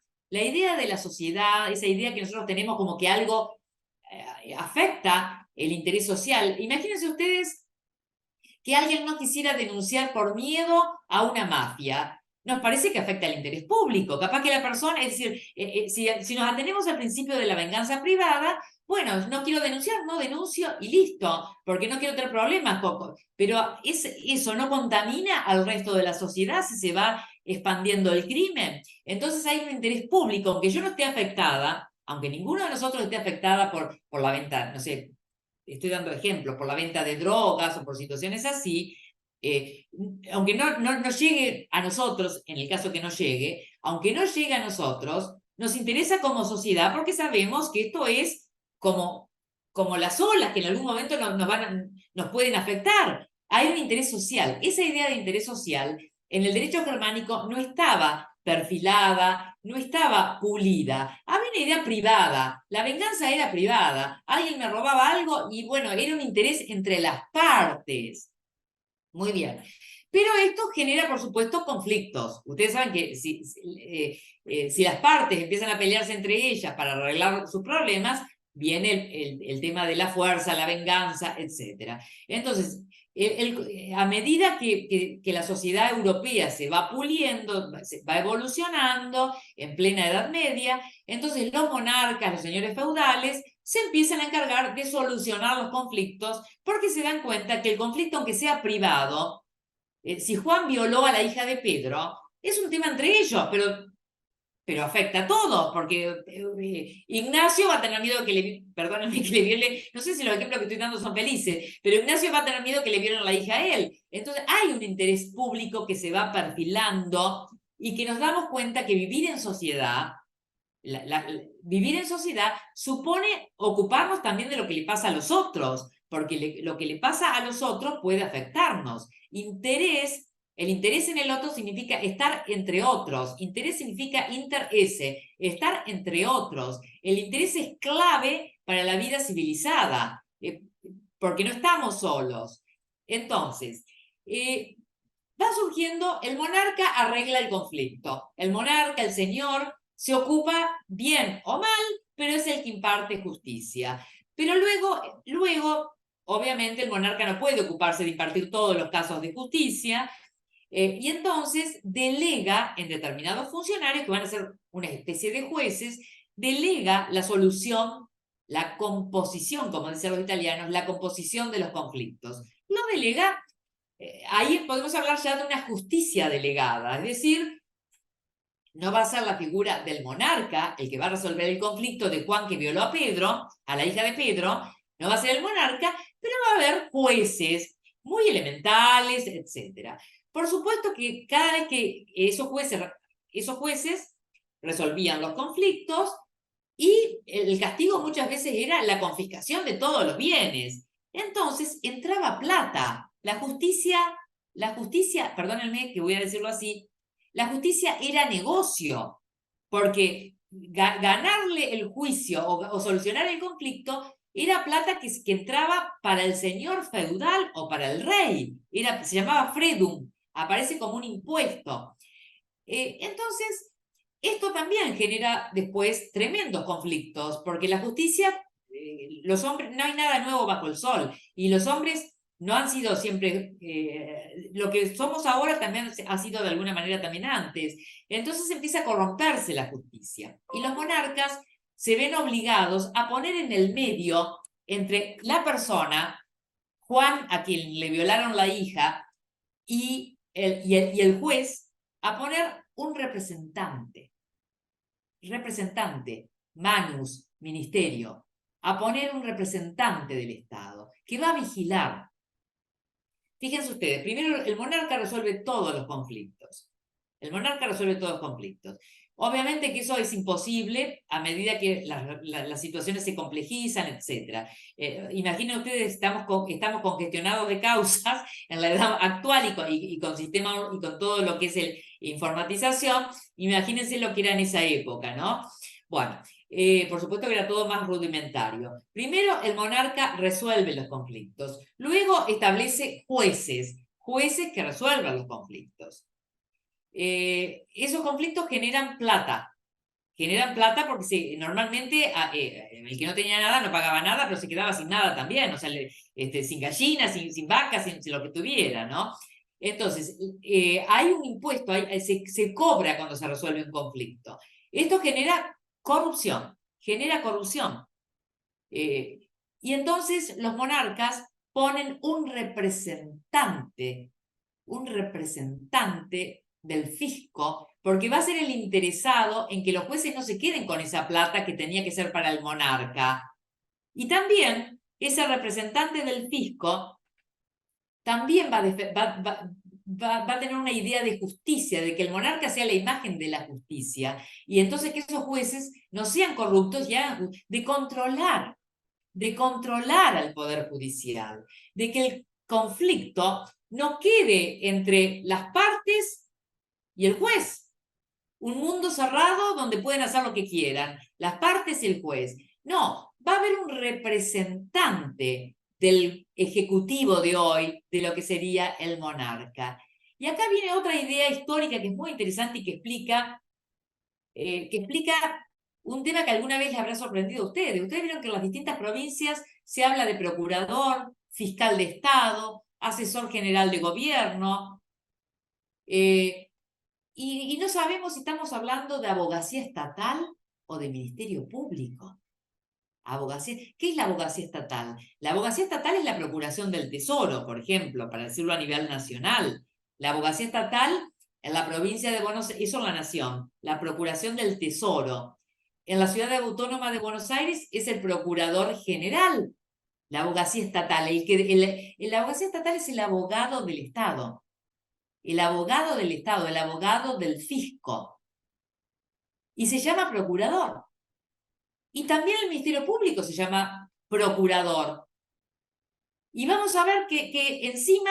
esa idea que nosotros tenemos como que algo afecta el interés social. Imagínense ustedes que alguien no quisiera denunciar por miedo a una mafia. Nos parece que afecta al interés público. Capaz que la persona, es decir, si nos atenemos al principio de la venganza privada, bueno, no quiero denunciar, no denuncio y listo, porque no quiero tener problemas. Pero eso no contamina al resto de la sociedad si se va expandiendo el crimen. Entonces hay un interés público, aunque yo no esté afectada, aunque ninguno de nosotros esté afectada por la venta, no sé, estoy dando ejemplos, por la venta de drogas o por situaciones así, aunque no llegue a nosotros, en el caso que no llegue, aunque no llegue a nosotros, nos interesa como sociedad porque sabemos que esto es como las olas que en algún momento nos pueden afectar. Hay un interés social. Esa idea de interés social en el derecho germánico no estaba perfilada, no estaba pulida. Había una idea privada, la venganza era privada, alguien me robaba algo y bueno, era un interés entre las partes. Muy bien. Pero esto genera, por supuesto, conflictos. Ustedes saben que si las partes empiezan a pelearse entre ellas para arreglar sus problemas, viene el tema de la fuerza, la venganza, etc. Entonces, a medida que la sociedad europea se va puliendo, se va evolucionando en plena Edad Media, entonces los monarcas, los señores feudales, se empiezan a encargar de solucionar los conflictos porque se dan cuenta que el conflicto, aunque sea privado, si Juan violó a la hija de Pedro, es un tema entre ellos, pero pero afecta a todos, porque Ignacio va a tener miedo que le, perdónenme que le viole, no sé si los ejemplos que estoy dando son felices, pero Ignacio va a tener miedo que le violen la hija a él. Entonces hay un interés público que se va perfilando y que nos damos cuenta que vivir en sociedad, vivir en sociedad supone ocuparnos también de lo que le pasa a los otros, porque lo que le pasa a los otros puede afectarnos. El interés en el otro significa estar entre otros. Interés significa interese, estar entre otros. El interés es clave para la vida civilizada, porque no estamos solos. Entonces, va surgiendo, el monarca arregla el conflicto. El monarca, el señor, se ocupa bien o mal, pero es el que imparte justicia. Pero luego, obviamente, el monarca no puede ocuparse de impartir todos los casos de justicia, y entonces delega en determinados funcionarios, que van a ser una especie de jueces, delega la solución, la composición, como dicen los italianos, la composición de los conflictos. Lo delega, ahí podemos hablar ya de una justicia delegada, es decir, no va a ser la figura del monarca el que va a resolver el conflicto de Juan que violó a Pedro, a la hija de Pedro, no va a ser el monarca, pero va a haber jueces muy elementales, etc. Por supuesto que cada vez que esos jueces resolvían los conflictos, y el castigo muchas veces era la confiscación de todos los bienes. Entonces entraba plata. La justicia, perdónenme que voy a decirlo así, la justicia era negocio, porque ganarle el juicio o solucionar el conflicto era plata que entraba para el señor feudal o para el rey. Se llamaba fredum, aparece como un impuesto. Entonces, esto también genera después tremendos conflictos, porque la justicia, los hombres, no hay nada nuevo bajo el sol, y los hombres no han sido siempre, lo que somos ahora también ha sido de alguna manera también antes. Entonces empieza a corromperse la justicia, y los monarcas se ven obligados a poner en el medio entre la persona, Juan, a quien le violaron la hija, y el juez, a poner un representante, manus, ministerio, a poner un representante del Estado que va a vigilar. Fíjense ustedes, primero el monarca resuelve todos los conflictos. El monarca resuelve todos los conflictos. Obviamente que eso es imposible a medida que las situaciones se complejizan, etc. Imaginen ustedes, estamos congestionados de causas en la edad actual y con sistema y con todo lo que es el informatización. Imagínense lo que era en esa época, ¿no? Bueno, por supuesto que era todo más rudimentario. Primero, el monarca resuelve los conflictos. Luego establece jueces que resuelvan los conflictos. Esos conflictos generan plata porque normalmente el que no tenía nada no pagaba nada, pero se quedaba sin nada también, o sea, sin gallinas, sin vacas, sin lo que tuviera, ¿no? Entonces, hay un impuesto, se cobra cuando se resuelve un conflicto. Esto genera corrupción. Y entonces los monarcas ponen un representante del fisco, porque va a ser el interesado en que los jueces no se queden con esa plata que tenía que ser para el monarca. Y también ese representante del fisco también va a tener una idea de justicia, de que el monarca sea la imagen de la justicia, y entonces que esos jueces no sean corruptos, de controlar al Poder Judicial, de que el conflicto no quede entre las partes y el juez. Un mundo cerrado donde pueden hacer lo que quieran, las partes y el juez. No, va a haber un representante del ejecutivo de hoy, de lo que sería el monarca. Y acá viene otra idea histórica que es muy interesante y que explica un tema que alguna vez les habrá sorprendido a ustedes. Ustedes vieron que en las distintas provincias se habla de procurador, fiscal de Estado, asesor general de gobierno, y no sabemos si estamos hablando de abogacía estatal o de ministerio público. ¿Qué es la abogacía estatal? La abogacía estatal es la procuración del tesoro, por ejemplo, para decirlo a nivel nacional. La abogacía estatal En la provincia de Buenos Aires, eso en la Nación, la Procuración del Tesoro. En la Ciudad Autónoma de Buenos Aires es el Procurador General, la abogacía estatal. La abogacía estatal es el abogado del Estado. El abogado del Estado, el abogado del fisco. Y se llama procurador. Y también el Ministerio Público se llama procurador. Y vamos a ver que encima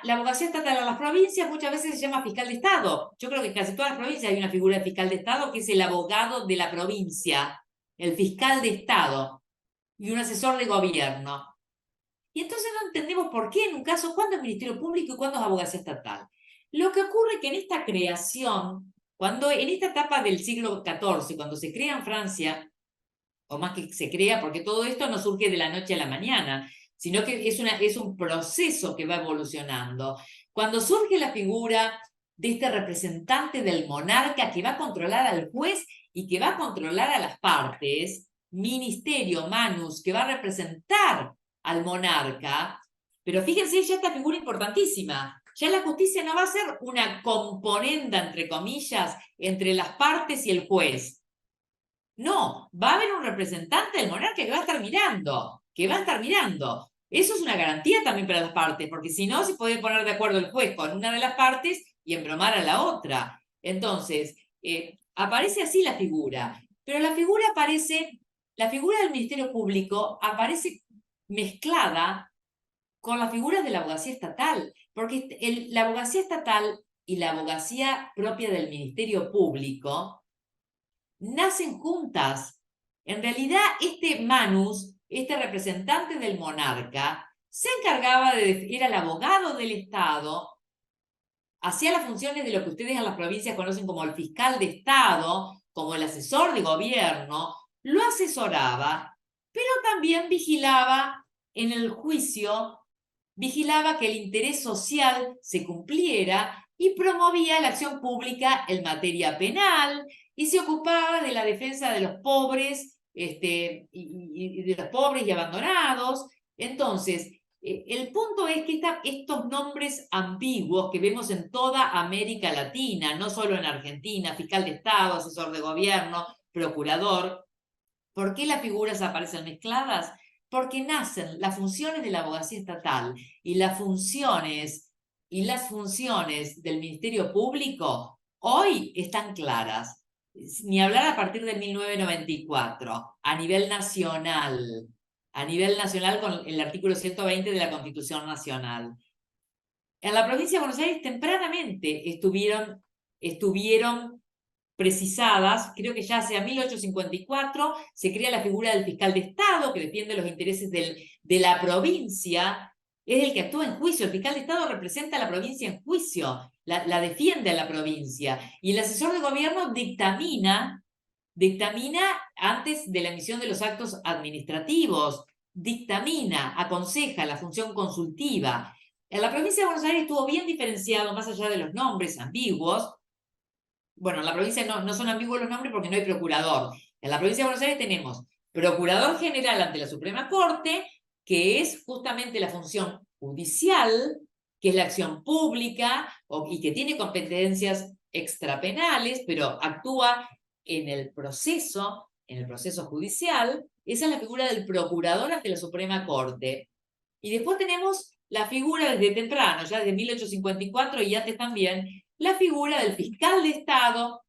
la abogacía estatal en las provincias muchas veces se llama fiscal de Estado. Yo creo que en casi todas las provincias hay una figura de fiscal de Estado que es el abogado de la provincia, el fiscal de Estado y un asesor de gobierno. Y entonces no entendemos por qué en un caso cuándo es Ministerio Público y cuándo es abogacía estatal. Lo que ocurre es que en esta creación, en esta etapa del siglo XIV, cuando se crea en Francia, o más que se crea, porque todo esto no surge de la noche a la mañana, sino que es un proceso que va evolucionando. Cuando surge la figura de este representante del monarca que va a controlar al juez y que va a controlar a las partes, ministerio, manus, que va a representar al monarca, pero fíjense ya esta figura importantísima. Ya la justicia no va a ser una componenda, entre comillas, entre las partes y el juez. No, va a haber un representante del monarca que va a estar mirando, Eso es una garantía también para las partes, porque si no, se puede poner de acuerdo el juez con una de las partes y embromar a la otra. Entonces, aparece así la figura, pero la figura del Ministerio Público aparece mezclada con las figuras de la abogacía estatal, porque la abogacía estatal y la abogacía propia del Ministerio Público nacen juntas. En realidad, este manus, este representante del monarca, se encargaba era el abogado del Estado, hacía las funciones de lo que ustedes en las provincias conocen como el fiscal de Estado, como el asesor de gobierno, lo asesoraba, pero también vigilaba en el juicio, vigilaba que el interés social se cumpliera y promovía la acción pública en materia penal y se ocupaba de la defensa de los pobres y de los pobres y abandonados. Entonces, el punto es que estos nombres ambiguos que vemos en toda América Latina, no solo en Argentina, fiscal de Estado, asesor de gobierno, procurador, ¿por qué las figuras aparecen mezcladas? Porque nacen las funciones de la abogacía estatal y las funciones del Ministerio Público hoy están claras. Ni hablar a partir de 1994, a nivel nacional con el artículo 120 de la Constitución Nacional. En la provincia de Buenos Aires tempranamente estuvieron precisadas, creo que ya hacia 1854 se crea la figura del fiscal de Estado que defiende los intereses de la provincia, es el que actúa en juicio, el fiscal de Estado representa a la provincia en juicio, la defiende a la provincia, y el asesor de gobierno dictamina antes de la emisión de los actos administrativos, aconseja la función consultiva. En la provincia de Buenos Aires estuvo bien diferenciado, más allá de los nombres ambiguos. Bueno, en la provincia no son ambiguos los nombres porque no hay procurador. En la provincia de Buenos Aires tenemos procurador general ante la Suprema Corte, que es justamente la función judicial, que es la acción pública y que tiene competencias extrapenales, pero actúa en el proceso judicial. Esa es la figura del procurador ante la Suprema Corte. Y después tenemos la figura desde temprano, ya desde 1854 y antes también, la figura del fiscal de Estado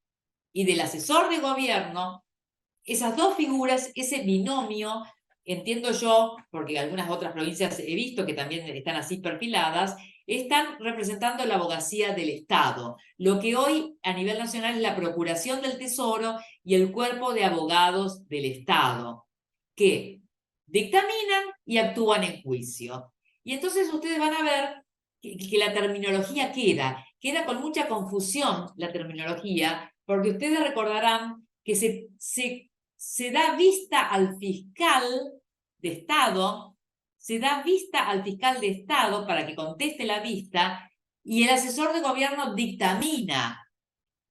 y del asesor de gobierno. Esas dos figuras, ese binomio, entiendo yo, porque algunas otras provincias he visto que también están así perfiladas, están representando la abogacía del Estado, lo que hoy a nivel nacional es la Procuración del Tesoro y el Cuerpo de Abogados del Estado, que dictaminan y actúan en juicio. Y entonces ustedes van a ver que la terminología queda con mucha confusión la terminología, porque ustedes recordarán que se da vista al fiscal de Estado, para que conteste la vista, y el asesor de gobierno dictamina.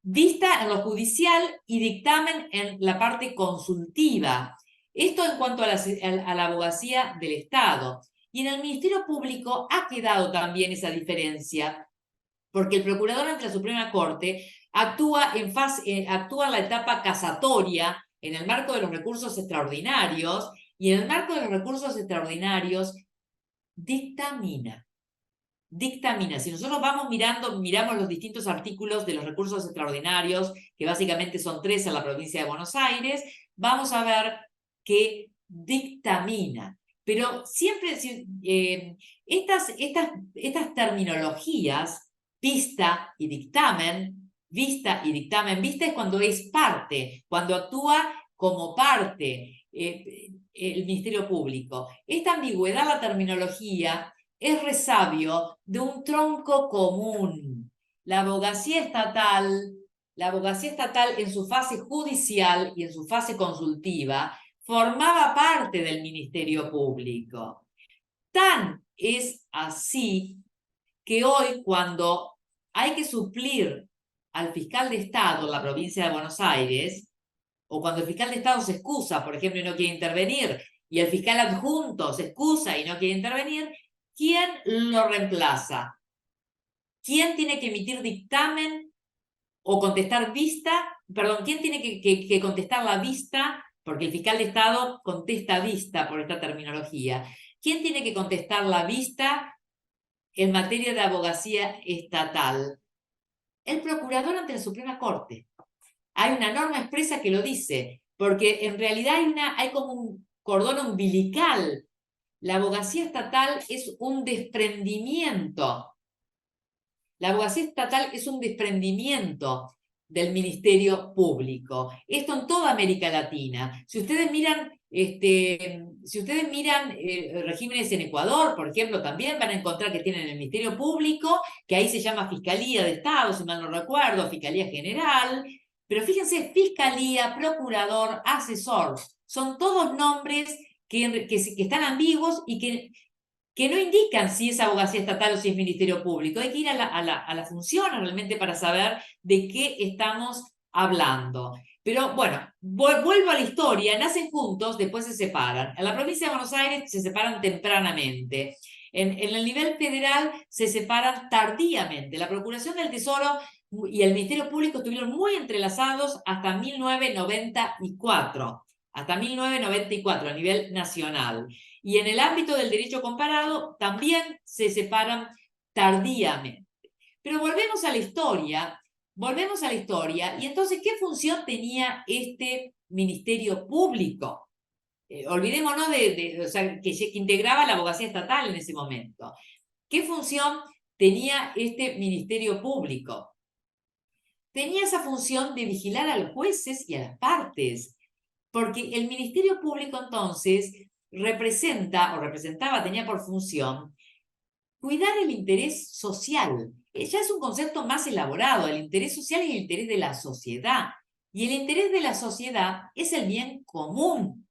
Vista en lo judicial y dictamen en la parte consultiva. Esto en cuanto a la abogacía del Estado. Y en el Ministerio Público ha quedado también esa diferencia. porque el procurador ante la Suprema Corte actúa actúa en la etapa casatoria en el marco de los recursos extraordinarios, y en el marco de los recursos extraordinarios dictamina. Si nosotros miramos los distintos artículos de los recursos extraordinarios, que básicamente son 3 en la provincia de Buenos Aires, vamos a ver que dictamina. Pero siempre estas terminologías, vista y dictamen, vista es cuando es parte, cuando actúa como parte el Ministerio Público. Esta ambigüedad, la terminología, es resabio de un tronco común. La abogacía estatal en su fase judicial y en su fase consultiva formaba parte del Ministerio Público. Tan es así que hoy, cuando hay que suplir al fiscal de Estado en la provincia de Buenos Aires, o cuando el fiscal de Estado se excusa, por ejemplo, y no quiere intervenir, y el fiscal adjunto se excusa y no quiere intervenir, ¿quién lo reemplaza? ¿Quién tiene que emitir dictamen o contestar vista? Perdón, ¿quién tiene que contestar la vista? Porque el fiscal de Estado contesta vista por esta terminología. ¿Quién tiene que contestar la vista en materia de abogacía estatal? El procurador ante la Suprema Corte. Hay una norma expresa que lo dice, porque en realidad hay como un cordón umbilical. La abogacía estatal es un desprendimiento. La abogacía estatal es un desprendimiento del Ministerio Público. Esto en toda América Latina. Si ustedes miran regímenes en Ecuador, por ejemplo, también van a encontrar que tienen el Ministerio Público, que ahí se llama Fiscalía de Estado, si mal no recuerdo, Fiscalía General. Pero fíjense, Fiscalía, Procurador, Asesor, son todos nombres que están ambiguos y que no indican si es abogacía estatal o si es Ministerio Público. Hay que ir a la función realmente para saber de qué estamos hablando. Pero bueno, vuelvo a la historia. Nacen juntos, después se separan. En la provincia de Buenos Aires se separan tempranamente. En el nivel federal se separan tardíamente. La Procuración del Tesoro y el Ministerio Público estuvieron muy entrelazados hasta 1994. Hasta 1994 a nivel nacional. Y en el ámbito del derecho comparado también se separan tardíamente. Pero volvemos a la historia, y entonces, ¿qué función tenía este Ministerio Público? Olvidémonos que integraba la abogacía estatal en ese momento. ¿Qué función tenía este Ministerio Público? Tenía esa función de vigilar a los jueces y a las partes, porque el Ministerio Público entonces tenía por función cuidar el interés social. Ya es un concepto más elaborado. El interés social es el interés de la sociedad. Y el interés de la sociedad es el bien común.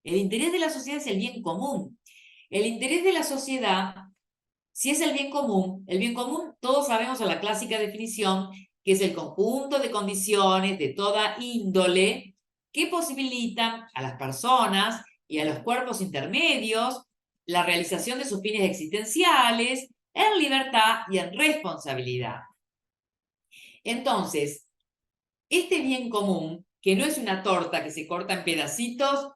El interés de la sociedad es el bien común. El interés de la sociedad, si es el bien común, todos sabemos a la clásica definición, que es el conjunto de condiciones de toda índole que posibilitan a las personas y a los cuerpos intermedios la realización de sus fines existenciales en libertad y en responsabilidad. Entonces, este bien común, que no es una torta que se corta en pedacitos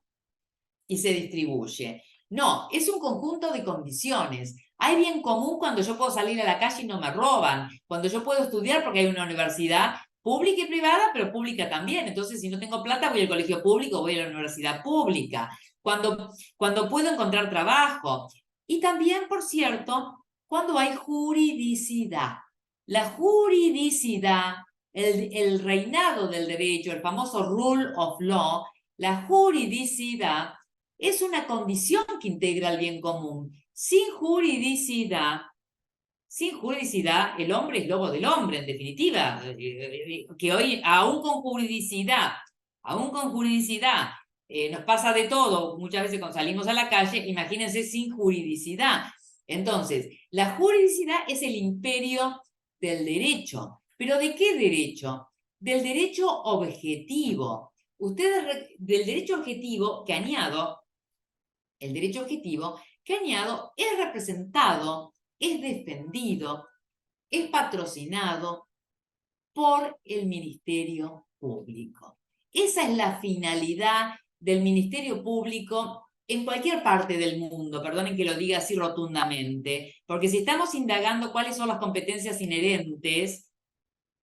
y se distribuye, no, es un conjunto de condiciones. Hay bien común cuando yo puedo salir a la calle y no me roban, cuando yo puedo estudiar porque hay una universidad pública y privada, pero pública también. Entonces, si no tengo plata, voy al colegio público, voy a la universidad pública. Cuando puedo encontrar trabajo. Y también, por cierto, cuando hay juridicidad. La juridicidad, el reinado del derecho, el famoso rule of law, la juridicidad es una condición que integra el bien común. Sin juridicidad, el hombre es lobo del hombre, en definitiva. Que hoy, aún con juridicidad, nos pasa de todo, muchas veces cuando salimos a la calle, imagínense sin juridicidad. Entonces, la juridicidad es el imperio del derecho. ¿Pero de qué derecho? Del derecho objetivo. Del derecho objetivo que añado, es representado, es defendido es patrocinado por el Ministerio Público. Esa es la finalidad del Ministerio Público en cualquier parte del mundo, perdonen que lo diga así rotundamente, porque si estamos indagando cuáles son las competencias inherentes,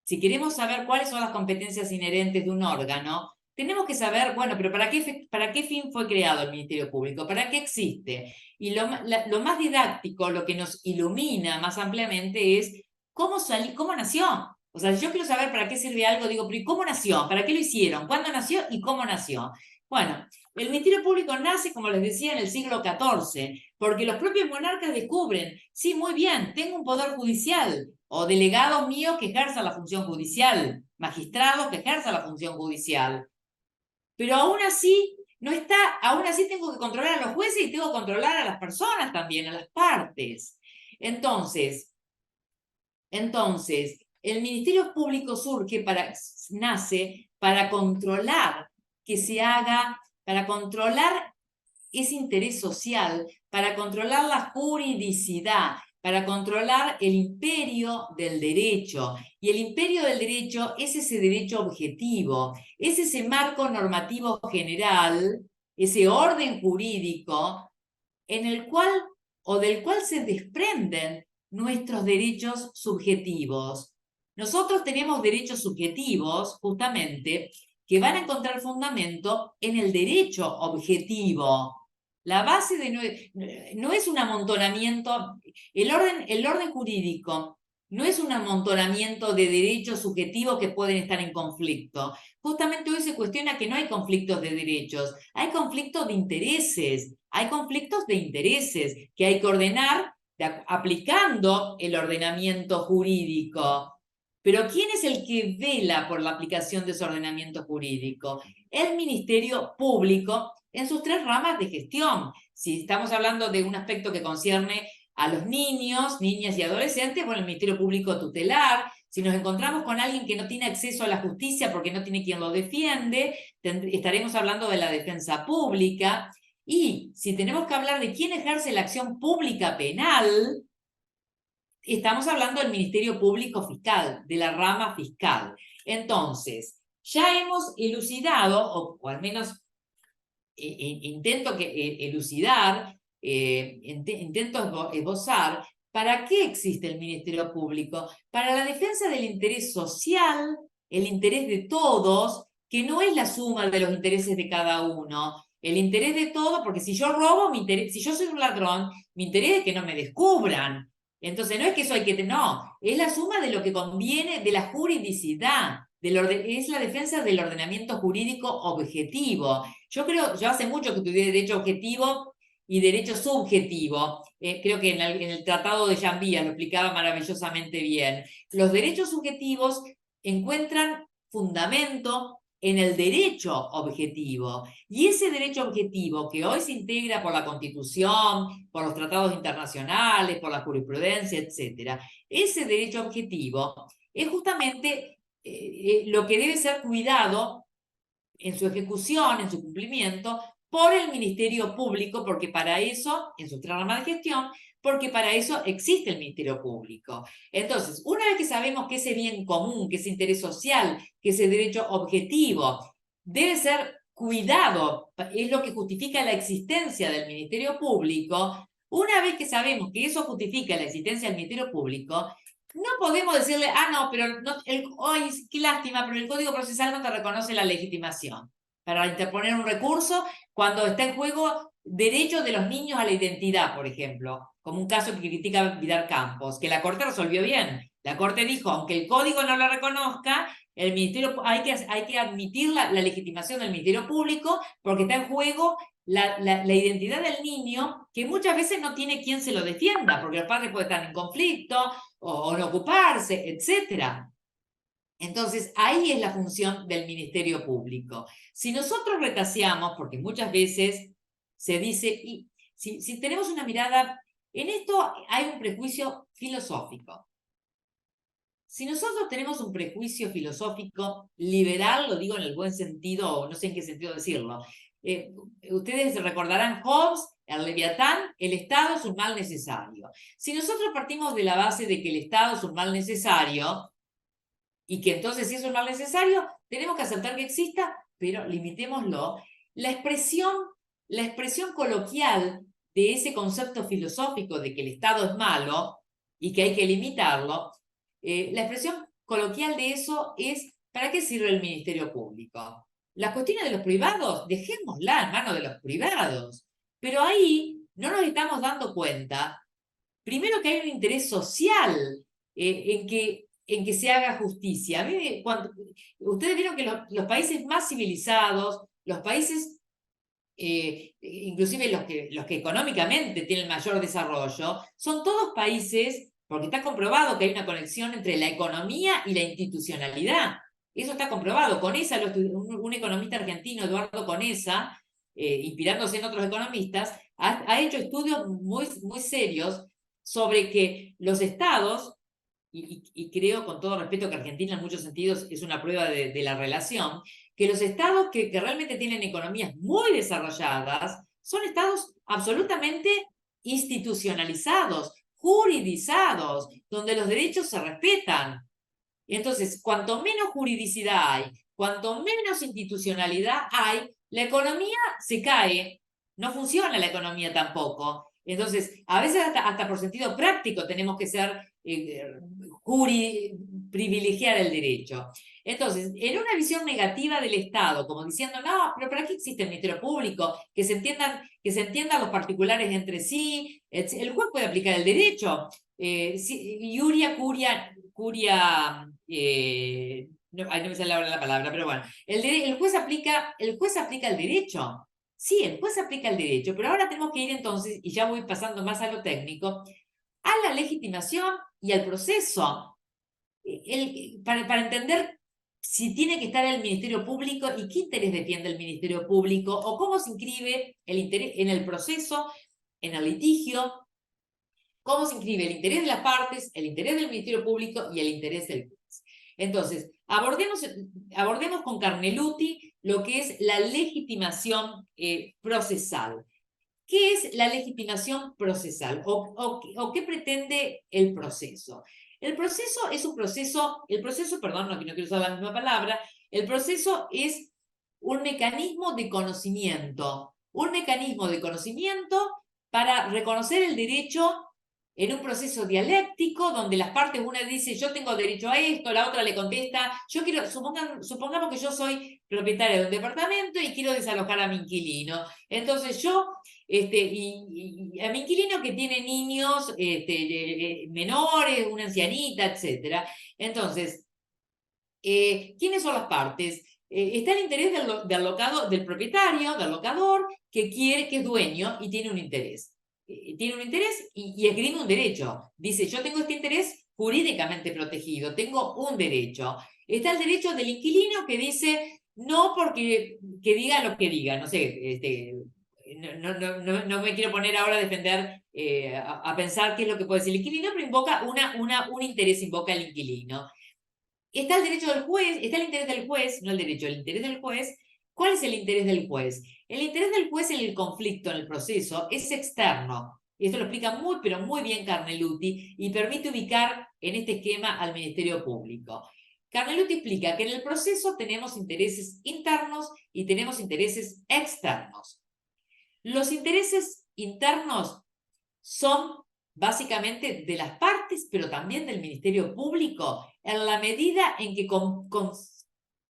si queremos saber cuáles son las competencias inherentes de un órgano, tenemos que saber, bueno, pero ¿para qué fin fue creado el Ministerio Público? ¿Para qué existe? Y lo más didáctico, lo que nos ilumina más ampliamente es cómo nació. O sea, si yo quiero saber para qué sirve algo, digo, pero ¿y cómo nació? ¿Para qué lo hicieron? ¿Cuándo nació y cómo nació? Bueno, el Ministerio Público nace, como les decía, en el siglo XIV, porque los propios monarcas descubren, sí, muy bien, tengo un poder judicial, o delegados míos que ejerzan la función judicial, magistrados que ejerzan la función judicial. Pero aún así, aún así tengo que controlar a los jueces y tengo que controlar a las personas también, a las partes. Entonces, el Ministerio Público nace para controlar que se haga, para controlar ese interés social, para controlar la juridicidad, para controlar el imperio del derecho. Y el imperio del derecho es ese derecho objetivo, es ese marco normativo general, ese orden jurídico en el cual o del cual se desprenden nuestros derechos subjetivos. Nosotros tenemos derechos subjetivos, justamente, que van a encontrar fundamento en el derecho objetivo. La base no es un amontonamiento, el orden jurídico no es un amontonamiento de derechos subjetivos que pueden estar en conflicto. Justamente hoy se cuestiona que no hay conflictos de derechos, hay conflictos de intereses, hay conflictos de intereses que hay que ordenar aplicando el ordenamiento jurídico. Pero ¿quién es el que vela por la aplicación de ese ordenamiento jurídico? El Ministerio Público en sus tres ramas de gestión. Si estamos hablando de un aspecto que concierne a los niños, niñas y adolescentes, bueno, el Ministerio Público tutelar. Si nos encontramos con alguien que no tiene acceso a la justicia porque no tiene quien lo defiende, estaremos hablando de la defensa pública. Y si tenemos que hablar de quién ejerce la acción pública penal, estamos hablando del Ministerio Público Fiscal, de la rama fiscal. Entonces, ya hemos elucidado, o al menos intento elucidar, intento esbozar, ¿para qué existe el Ministerio Público? Para la defensa del interés social, el interés de todos, que no es la suma de los intereses de cada uno. El interés de todos, porque si yo robo, si yo soy un ladrón, mi interés es que no me descubran. Entonces, no es que eso hay que... No, es la suma de lo que conviene, de la juridicidad, es la defensa del ordenamiento jurídico objetivo. Yo hace mucho que estudié derecho objetivo y derecho subjetivo. Creo que en el Tratado de Jambía lo explicaba maravillosamente bien. Los derechos subjetivos encuentran fundamento en el derecho objetivo. Y ese derecho objetivo que hoy se integra por la Constitución, por los tratados internacionales, por la jurisprudencia, etc., ese derecho objetivo es justamente lo que debe ser cuidado en su ejecución, en su cumplimiento, por el Ministerio Público, porque para eso, en su trama de gestión, porque para eso existe el Ministerio Público. Entonces, una vez que sabemos que ese bien común, que ese interés social, que ese derecho objetivo debe ser cuidado, es lo que justifica la existencia del Ministerio Público, una vez que sabemos que eso justifica la existencia del Ministerio Público, no podemos decirle, no, pero no, qué lástima, pero el Código Procesal no te reconoce la legitimación para interponer un recurso cuando está en juego derechos de los niños a la identidad, por ejemplo, como un caso que critica Vidal Campos, que la Corte resolvió bien. La Corte dijo, aunque el Código no lo reconozca, el Ministerio, hay que admitir la legitimación del Ministerio Público porque está en juego la identidad del niño, que muchas veces no tiene quien se lo defienda, porque los padres pueden estar en conflicto o no ocuparse, etc. Entonces, ahí es la función del Ministerio Público. Si nosotros retaseamos, porque muchas veces se dice, y si tenemos una mirada, en esto hay un prejuicio filosófico. Si nosotros tenemos un prejuicio filosófico liberal, lo digo en el buen sentido, o no sé en qué sentido decirlo, ustedes recordarán Hobbes, el Leviatán, el Estado es un mal necesario. Si nosotros partimos de la base de que el Estado es un mal necesario, y que entonces si es un mal necesario, tenemos que aceptar que exista, pero limitémoslo. La expresión coloquial de ese concepto filosófico de que el Estado es malo y que hay que limitarlo, la expresión coloquial de eso es: ¿para qué sirve el Ministerio Público? Las cuestiones de los privados, dejémosla en manos de los privados. Pero ahí no nos estamos dando cuenta, primero, que hay un interés social en que se haga justicia. A mí, ustedes vieron que los países más civilizados, los países, inclusive los que económicamente tienen mayor desarrollo, son todos países, porque está comprobado que hay una conexión entre la economía y la institucionalidad. Eso está comprobado. Conesa, un economista argentino, Eduardo Conesa, inspirándose en otros economistas, ha hecho estudios muy, muy serios sobre que los estados, y creo con todo respeto que Argentina en muchos sentidos es una prueba de la relación, que los estados que realmente tienen economías muy desarrolladas son estados absolutamente institucionalizados, juridizados, donde los derechos se respetan. Entonces, cuanto menos juridicidad hay, cuanto menos institucionalidad hay, la economía se cae, no funciona la economía tampoco. Entonces, a veces hasta por sentido práctico tenemos que ser privilegiar el derecho. Entonces, en una visión negativa del Estado, como diciendo, no, pero ¿para qué existe el Ministerio Público? Que se entiendan los particulares entre sí, el juez puede aplicar el derecho. Iuria, curia, no me sale ahora la palabra, pero bueno, el juez aplica el derecho. Sí, el juez aplica el derecho, pero ahora tenemos que ir entonces, y ya voy pasando más a lo técnico, a la legitimación y al proceso, para entender si tiene que estar el Ministerio Público y qué interés defiende el Ministerio Público, o cómo se inscribe el interés en el proceso, en el litigio, cómo se inscribe el interés de las partes, el interés del Ministerio Público y el interés del juez. Entonces, abordemos con Carneluti lo que es la legitimación procesal. ¿Qué es la legitimación procesal? ¿O qué pretende el proceso? El proceso es un proceso, perdón, no quiero usar la misma palabra, el proceso es un mecanismo de conocimiento para reconocer el derecho en un proceso dialéctico donde las partes, una dice yo tengo derecho a esto, la otra le contesta yo quiero, supongamos que yo soy propietaria de un departamento y quiero desalojar a mi inquilino. Entonces yo, y a mi inquilino que tiene niños menores, una ancianita, etc. Entonces, ¿quiénes son las partes? Está el interés del propietario, del locador, que quiere, que es dueño y tiene un interés. Tiene un interés y esgrime un derecho. Dice, yo tengo este interés jurídicamente protegido, tengo un derecho. Está el derecho del inquilino que dice, no porque que diga lo que diga, no sé, no me quiero poner ahora a defender, a pensar qué es lo que puede decir el inquilino, pero invoca un interés, invoca el inquilino. Está el derecho del juez, está el interés del juez, no el derecho, el interés del juez. ¿Cuál es el interés del juez? El interés del juez en el conflicto, en el proceso, es externo. Y esto lo explica muy, pero muy bien Carneluti y permite ubicar en este esquema al Ministerio Público. Carneluti explica que en el proceso tenemos intereses internos y tenemos intereses externos. Los intereses internos son básicamente de las partes, pero también del Ministerio Público, en la medida en que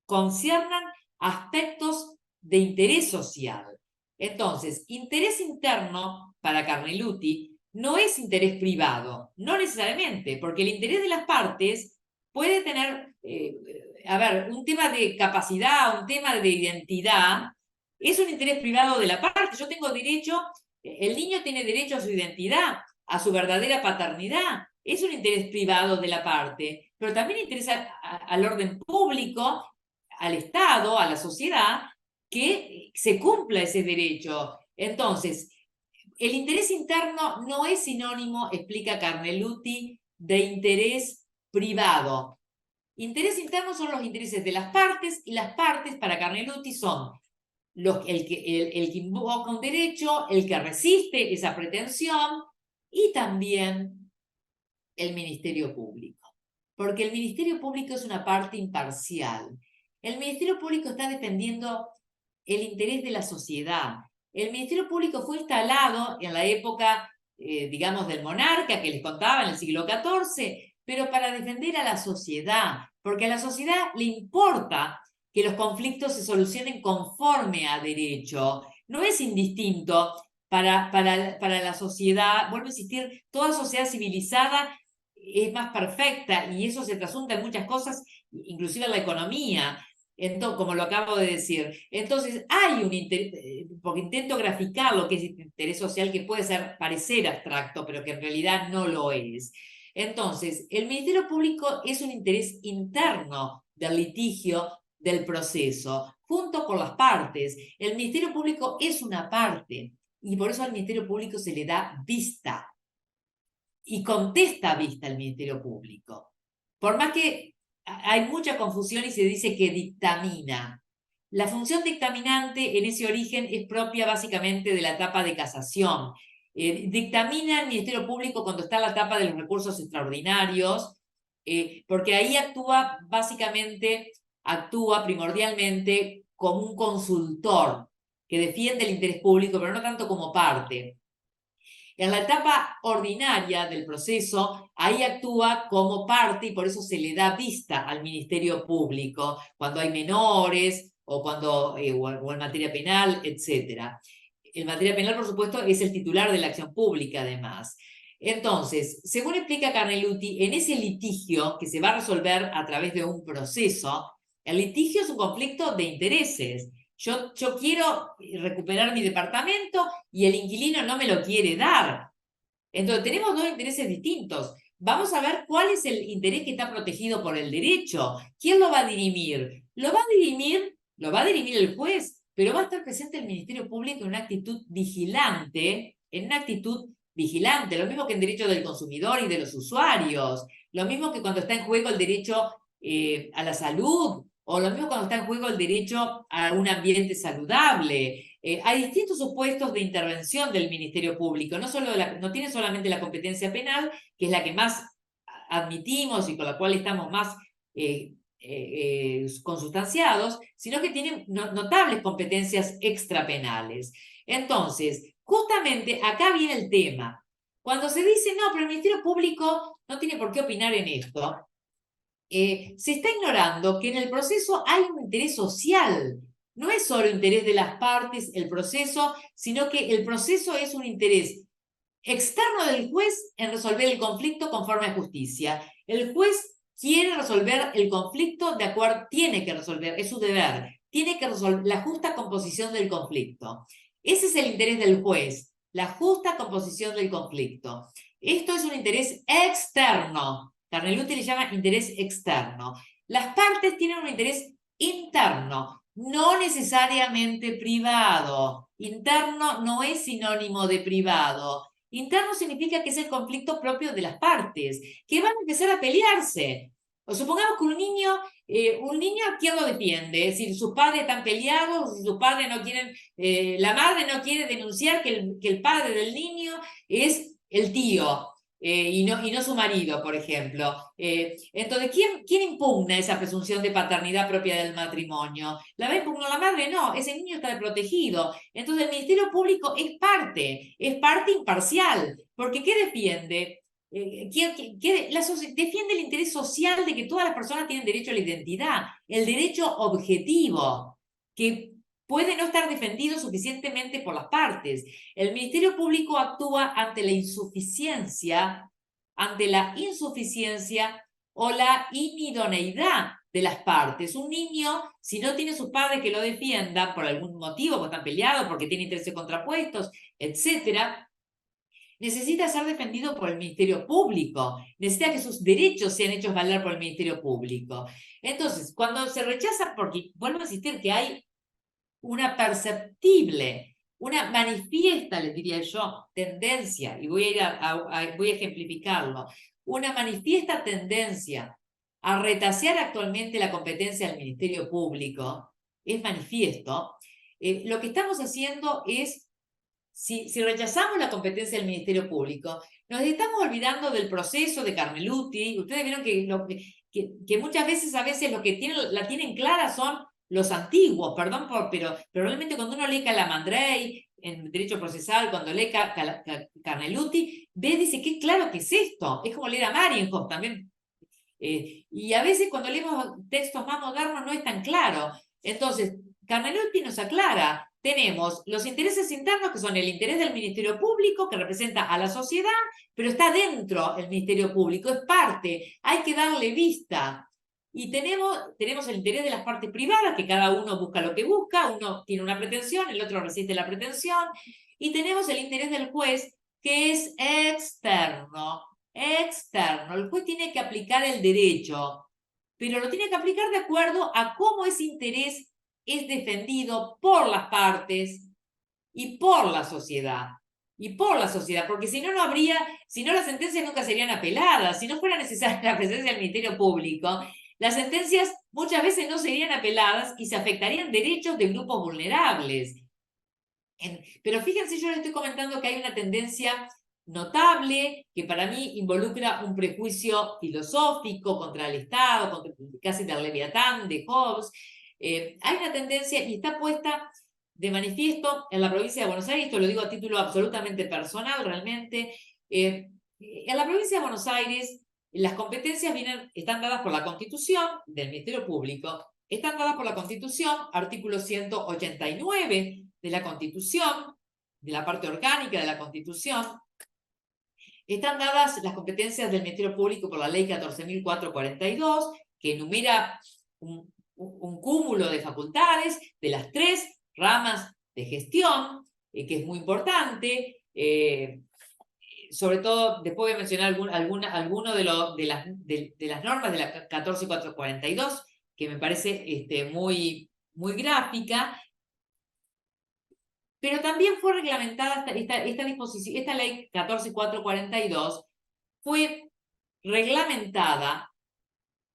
conciernan aspectos de interés social. Entonces, interés interno para Carneluti no es interés privado, no necesariamente, porque el interés de las partes puede tener, un tema de capacidad, un tema de identidad, es un interés privado de la parte. Yo tengo derecho, el niño tiene derecho a su identidad, a su verdadera paternidad. Es un interés privado de la parte, pero también interesa al orden público, al Estado, a la sociedad, que se cumpla ese derecho. Entonces, el interés interno no es sinónimo, explica Carneluti, de interés privado. Interés interno son los intereses de las partes, y las partes, para Carneluti, son el que invoca un derecho, el que resiste esa pretensión y también el Ministerio Público. Porque el Ministerio Público es una parte imparcial. El Ministerio Público está defendiendo el interés de la sociedad. El Ministerio Público fue instalado en la época, digamos, del monarca, que les contaba, en el siglo XIV, pero para defender a la sociedad, porque a la sociedad le importa que los conflictos se solucionen conforme a derecho. No es indistinto para la sociedad, vuelvo a insistir, toda sociedad civilizada es más perfecta y eso se trasunta en muchas cosas, inclusive en la economía. Entonces, como lo acabo de decir. Entonces, hay un interés, porque intento graficar lo que es interés social, que puede parecer abstracto, pero que en realidad no lo es. Entonces, el Ministerio Público es un interés interno del litigio, del proceso, junto con las partes. El Ministerio Público es una parte, y por eso al Ministerio Público se le da vista, y contesta vista al Ministerio Público. Por más que hay mucha confusión y se dice que dictamina. La función dictaminante en ese origen es propia básicamente de la etapa de casación. Dictamina el Ministerio Público cuando está en la etapa de los recursos extraordinarios, porque ahí actúa primordialmente como un consultor que defiende el interés público, pero no tanto como parte. En la etapa ordinaria del proceso, ahí actúa como parte y por eso se le da vista al Ministerio Público cuando hay menores o, o en materia penal, etc. En materia penal, por supuesto, es el titular de la acción pública, además. Entonces, según explica Carneluti, en ese litigio que se va a resolver a través de un proceso, el litigio es un conflicto de intereses. Yo quiero recuperar mi departamento y el inquilino no me lo quiere dar. Entonces, tenemos dos intereses distintos. Vamos a ver cuál es el interés que está protegido por el derecho. ¿Quién lo va a dirimir? Lo va a dirimir el juez, pero va a estar presente el Ministerio Público en una actitud vigilante, lo mismo que en derecho del consumidor y de los usuarios, lo mismo que cuando está en juego el derecho a la salud, o lo mismo cuando está en juego el derecho a un ambiente saludable. Hay distintos supuestos de intervención del Ministerio Público, no tiene solamente la competencia penal, que es la que más admitimos y con la cual estamos más consustanciados, sino que tiene notables competencias extrapenales. Entonces, justamente acá viene el tema. Cuando se dice, no, pero el Ministerio Público no tiene por qué opinar en esto, se está ignorando que en el proceso hay un interés social. No es solo interés de las partes, el proceso, sino que el proceso es un interés externo del juez en resolver el conflicto conforme a justicia. El juez quiere resolver el conflicto de acuerdo, tiene que resolver, es su deber, tiene que resolver la justa composición del conflicto. Ese es el interés del juez, la justa composición del conflicto. Esto es un interés externo. Carneluti le llama interés externo. Las partes tienen un interés interno, no necesariamente privado. Interno no es sinónimo de privado. Interno significa que es el conflicto propio de las partes, que van a empezar a pelearse. O supongamos que un niño, ¿quién lo defiende? Si sus padres están peleados, si sus padres no quieren, la madre no quiere denunciar que el padre del niño es el tío. Y no su marido, por ejemplo. Entonces, ¿quién impugna esa presunción de paternidad propia del matrimonio? ¿La va a impugnar la madre? No, ese niño está desprotegido. Entonces, el Ministerio Público es parte imparcial, porque ¿qué defiende? Defiende el interés social de que todas las personas tienen derecho a la identidad, el derecho objetivo, que puede no estar defendido suficientemente por las partes. El Ministerio Público actúa ante la insuficiencia o la inidoneidad de las partes. Un niño, si no tiene sus padres que lo defiendan por algún motivo, porque están peleados, porque tienen intereses contrapuestos, etc., necesita ser defendido por el Ministerio Público, necesita que sus derechos sean hechos valer por el Ministerio Público. Entonces, cuando se rechaza, porque vuelvo a insistir que hay una perceptible, una manifiesta, les diría yo, tendencia, y voy voy a ejemplificarlo, una manifiesta tendencia a retasear actualmente la competencia del Ministerio Público, es manifiesto. lo que estamos haciendo es, si rechazamos la competencia del Ministerio Público, nos estamos olvidando del proceso de Carmeluti. Ustedes vieron que muchas veces, los que la tienen clara son los antiguos, perdón, pero realmente cuando uno lee Calamandrei en Derecho Procesal, cuando lee Carmeluti, dice que claro que es esto, es como leer a Marienhoff también. Y a veces cuando leemos textos más modernos no es tan claro. Entonces, Carmeluti nos aclara, tenemos los intereses internos, que son el interés del Ministerio Público, que representa a la sociedad, pero está dentro el Ministerio Público, es parte, hay que darle vista. Y tenemos el interés de las partes privadas, que cada uno busca lo que busca, uno tiene una pretensión, el otro resiste la pretensión, y tenemos el interés del juez, que es externo. El juez tiene que aplicar el derecho, pero lo tiene que aplicar de acuerdo a cómo ese interés es defendido por las partes y por la sociedad. Porque si no las sentencias nunca serían apeladas. Si no fuera necesaria la presencia del Ministerio Público, las sentencias muchas veces no serían apeladas y se afectarían derechos de grupos vulnerables. Pero fíjense, yo les estoy comentando que hay una tendencia notable que para mí involucra un prejuicio filosófico contra el Estado, casi del Leviatán, de Hobbes. Hay una tendencia y está puesta de manifiesto en la provincia de Buenos Aires, esto lo digo a título absolutamente personal realmente. En la provincia de Buenos Aires las competencias están dadas por la Constitución del Ministerio Público, están dadas por la Constitución, artículo 189 de la Constitución, de la parte orgánica de la Constitución. Están dadas las competencias del Ministerio Público por la Ley 14.442, que enumera un cúmulo de facultades de las 3 ramas de gestión, que es muy importante. Sobre todo, después voy a mencionar alguno de las normas de la 14.442, que me parece muy, muy gráfica. Pero también fue reglamentada esta ley 14.442 fue reglamentada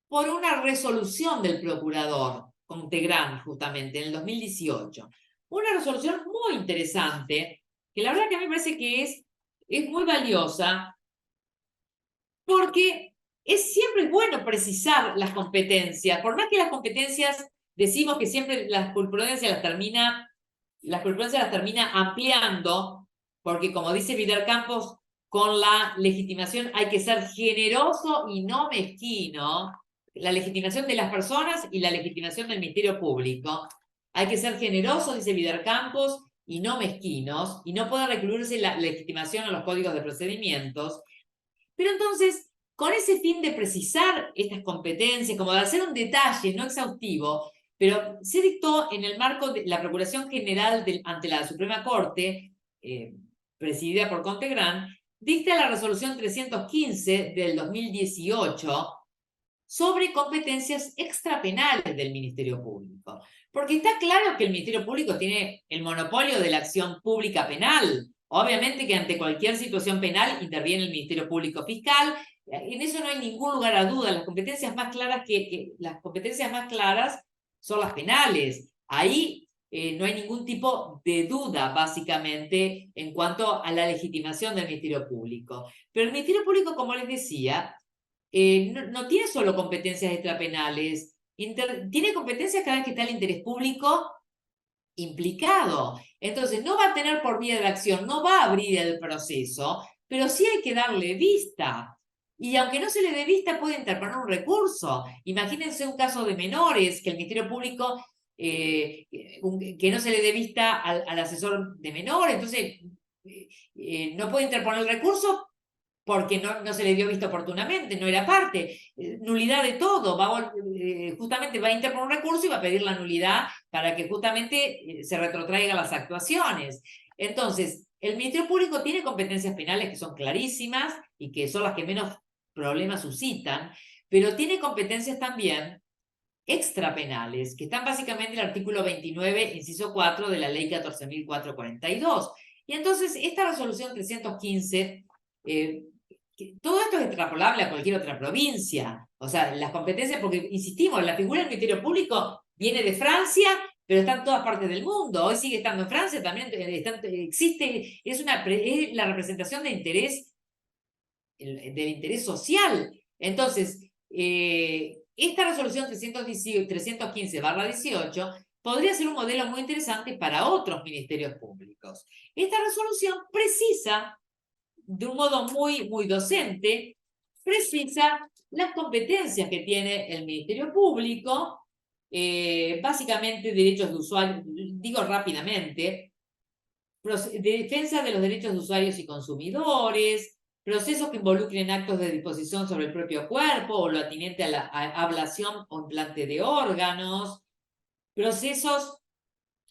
por una resolución del procurador Contegrán, justamente, en el 2018. Una resolución muy interesante, que la verdad que a mí me parece que es muy valiosa, porque siempre es bueno precisar las competencias, por más que las competencias, decimos que siempre la jurisprudencia las termina ampliando, porque como dice Vidal Campos, con la legitimación hay que ser generoso y no mezquino, la legitimación de las personas y la legitimación del Ministerio Público. Hay que ser generosos, dice Vidal Campos, y no mezquinos, y no puede recluirse la legitimación a los códigos de procedimientos. Pero entonces, con ese fin de precisar estas competencias, como de hacer un detalle no exhaustivo, pero se dictó en el marco de la Procuración General ante la Suprema Corte, presidida por Contegrán, dicta la resolución 315 del 2018 sobre competencias extrapenales del Ministerio Público. Porque está claro que el Ministerio Público tiene el monopolio de la acción pública penal. Obviamente que ante cualquier situación penal interviene el Ministerio Público Fiscal. En eso no hay ningún lugar a duda. Las competencias más claras son las penales. Ahí no hay ningún tipo de duda, básicamente, en cuanto a la legitimación del Ministerio Público. Pero el Ministerio Público, como les decía, no tiene solo competencias extrapenales, tiene competencias cada vez que está el interés público implicado. Entonces, no va a tener por vía de acción, no va a abrir el proceso, pero sí hay que darle vista. Y aunque no se le dé vista, puede interponer un recurso. Imagínense un caso de menores, que el Ministerio Público, que no se le dé vista al asesor de menores, entonces no puede interponer el recurso porque no se le dio vista oportunamente, no era parte. Nulidad de todo, justamente va a interponer un recurso y va a pedir la nulidad para que justamente se retrotraigan las actuaciones. Entonces, el Ministerio Público tiene competencias penales que son clarísimas y que son las que menos problemas suscitan, pero tiene competencias también extrapenales, que están básicamente en el artículo 29, inciso 4 de la ley 14.442. Y entonces, esta resolución 315... todo esto es extrapolable a cualquier otra provincia. O sea, las competencias, porque insistimos, la figura del Ministerio Público viene de Francia, pero está en todas partes del mundo. Hoy sigue estando en Francia, también existe, es la representación de interés, del interés social. Entonces, esta resolución 315/18 podría ser un modelo muy interesante para otros ministerios públicos. Esta resolución precisa, de un modo muy docente, precisa las competencias que tiene el Ministerio Público, básicamente derechos de usuario, digo rápidamente, defensa de los derechos de usuarios y consumidores, procesos que involucren actos de disposición sobre el propio cuerpo o lo atinente a la ablación o implante de órganos, procesos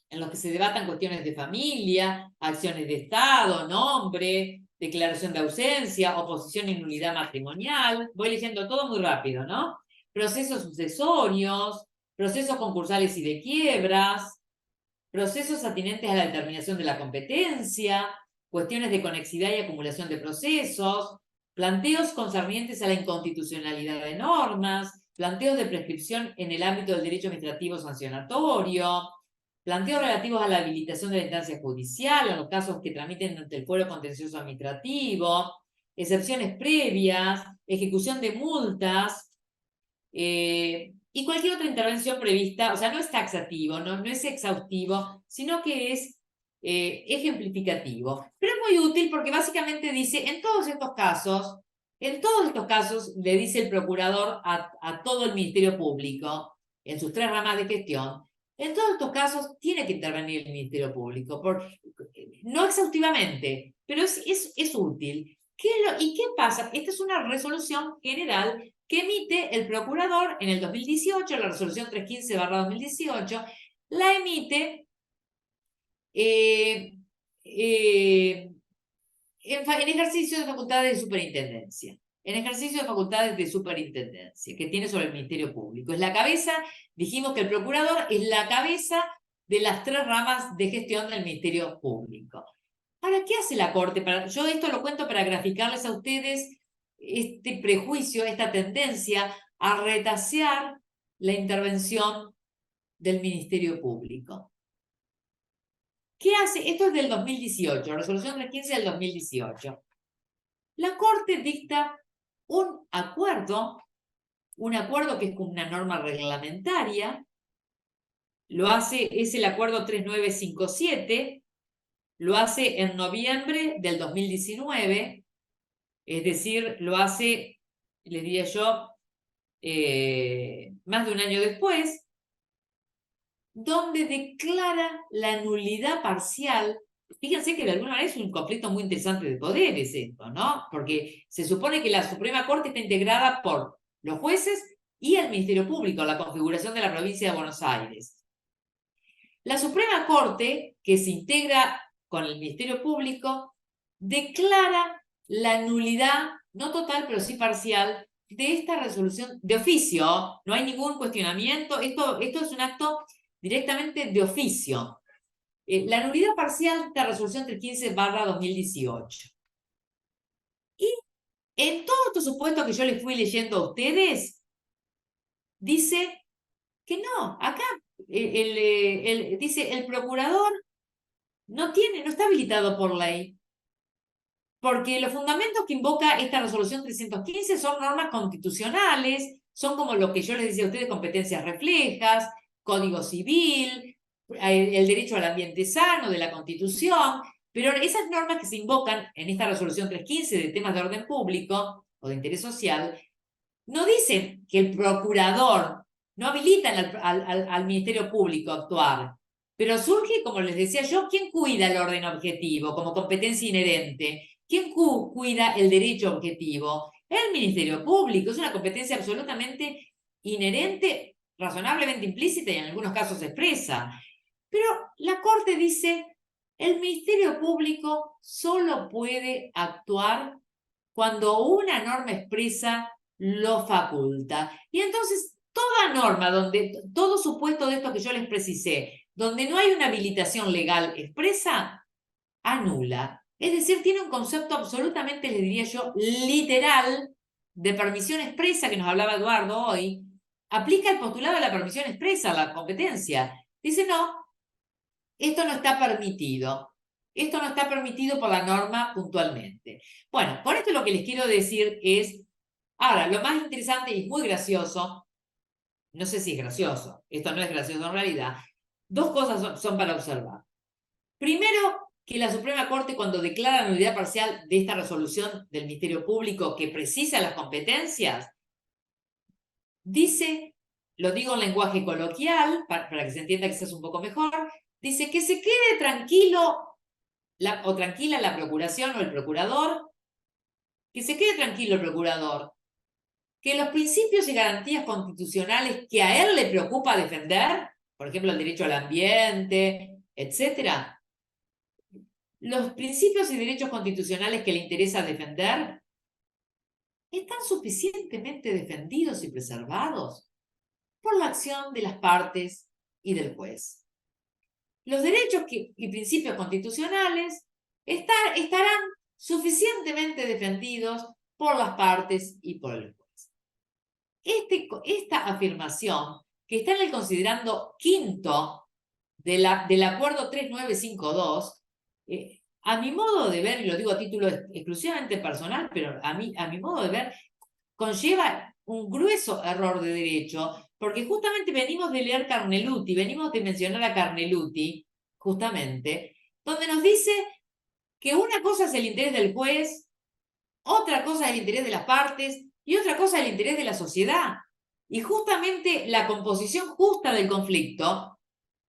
en los que se debatan cuestiones de familia, acciones de Estado, nombre, declaración de ausencia, oposición y nulidad matrimonial. Voy leyendo todo muy rápido, ¿no? Procesos sucesorios, procesos concursales y de quiebras, procesos atinentes a la determinación de la competencia, cuestiones de conexidad y acumulación de procesos, planteos concernientes a la inconstitucionalidad de normas, planteos de prescripción en el ámbito del derecho administrativo sancionatorio, planteos relativos a la habilitación de la instancia judicial en los casos que tramiten ante el fuero contencioso administrativo, excepciones previas, ejecución de multas, y cualquier otra intervención prevista. O sea, no es taxativo, no es exhaustivo, sino que es ejemplificativo. Pero es muy útil porque básicamente dice, en todos estos casos, le dice el procurador a todo el Ministerio Público, en sus 3 ramas de gestión, en todos estos casos tiene que intervenir el Ministerio Público, no exhaustivamente, pero es útil. ¿Y qué pasa? Esta es una resolución general que emite el procurador en el 2018, la resolución 315/2018, la emite en ejercicio de facultades de superintendencia. En ejercicio de facultades de superintendencia que tiene sobre el Ministerio Público. Es la cabeza, dijimos que el procurador es la cabeza de las 3 ramas de gestión del Ministerio Público. Ahora, ¿qué hace la Corte? Yo esto lo cuento para graficarles a ustedes este prejuicio, esta tendencia a retasear la intervención del Ministerio Público. ¿Qué hace? Esto es del 2018, resolución 315 del 2018. La Corte dicta un acuerdo que es como una norma reglamentaria, es el acuerdo 3957, lo hace en noviembre del 2019, es decir, lo hace, les diría yo, más de un año después, donde declara la nulidad parcial. Fíjense que de alguna manera es un conflicto muy interesante de poderes esto, ¿no? Porque se supone que la Suprema Corte está integrada por los jueces y el Ministerio Público, la configuración de la provincia de Buenos Aires. La Suprema Corte, que se integra con el Ministerio Público, declara la nulidad, no total, pero sí parcial, de esta resolución de oficio. No hay ningún cuestionamiento, esto es un acto directamente de oficio. La nulidad parcial de esta resolución 315/2018. Y en todos estos supuestos que yo les fui leyendo a ustedes, dice que no, acá dice el procurador no está habilitado por ley, porque los fundamentos que invoca esta resolución 315 son normas constitucionales, son como lo que yo les decía a ustedes, competencias reflejas, Código Civil, el derecho al ambiente sano de la Constitución, pero esas normas que se invocan en esta resolución 315 de temas de orden público o de interés social, no dicen que el procurador, no habilitan al Ministerio Público a actuar, pero surge, como les decía yo, ¿quién cuida el orden objetivo como competencia inherente? ¿Quién cuida el derecho objetivo? El Ministerio Público. Es una competencia absolutamente inherente, razonablemente implícita y en algunos casos expresa. Pero la Corte dice, el Ministerio Público solo puede actuar cuando una norma expresa lo faculta. Y entonces, toda norma, todo supuesto de esto que yo les precisé, donde no hay una habilitación legal expresa, anula. Es decir, tiene un concepto absolutamente, les diría yo, literal de permisión expresa, que nos hablaba Eduardo hoy. Aplica el postulado de la permisión expresa a la competencia. Dice, no, esto no está permitido. Esto no está permitido por la norma puntualmente. Bueno, con esto lo que les quiero decir es, ahora, lo más interesante y muy gracioso, no sé si es gracioso, esto no es gracioso en realidad, dos cosas son para observar. Primero, que la Suprema Corte, cuando declara la nulidad parcial de esta resolución del Ministerio Público que precisa las competencias, dice, lo digo en lenguaje coloquial, para que se entienda quizás un poco mejor, dice que se quede tranquilo o tranquila la procuración o el procurador, que se quede tranquilo el procurador, que los principios y garantías constitucionales que a él le preocupa defender, por ejemplo, el derecho al ambiente, etcétera, los principios y derechos constitucionales que le interesa defender están suficientemente defendidos y preservados por la acción de las partes y del juez. Los derechos y principios constitucionales estarán suficientemente defendidos por las partes y por el juez. Esta afirmación, que está en el considerando quinto del acuerdo 3952, a mi modo de ver, y lo digo a título exclusivamente personal, pero a mi modo de ver, conlleva un grueso error de derecho, porque justamente venimos de leer Carneluti, venimos de mencionar a Carneluti, justamente, donde nos dice que una cosa es el interés del juez, otra cosa es el interés de las partes y otra cosa es el interés de la sociedad. Y justamente la composición justa del conflicto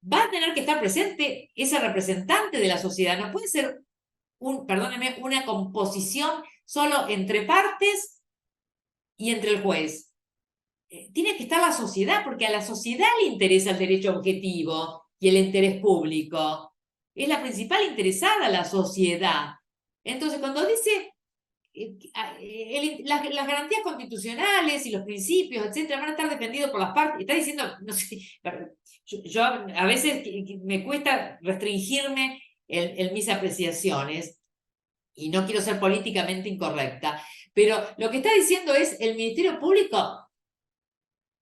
va a tener que estar presente ese representante de la sociedad. No puede ser, perdónenme, una composición solo entre partes y entre el juez. Tiene que estar la sociedad, porque a la sociedad le interesa el derecho objetivo y el interés público. Es la principal interesada, la sociedad. Entonces, cuando dice las garantías constitucionales y los principios, etcétera, van a estar defendidos por las partes, está diciendo, no sé, yo a veces me cuesta restringirme en mis apreciaciones y no quiero ser políticamente incorrecta, pero lo que está diciendo es el Ministerio Público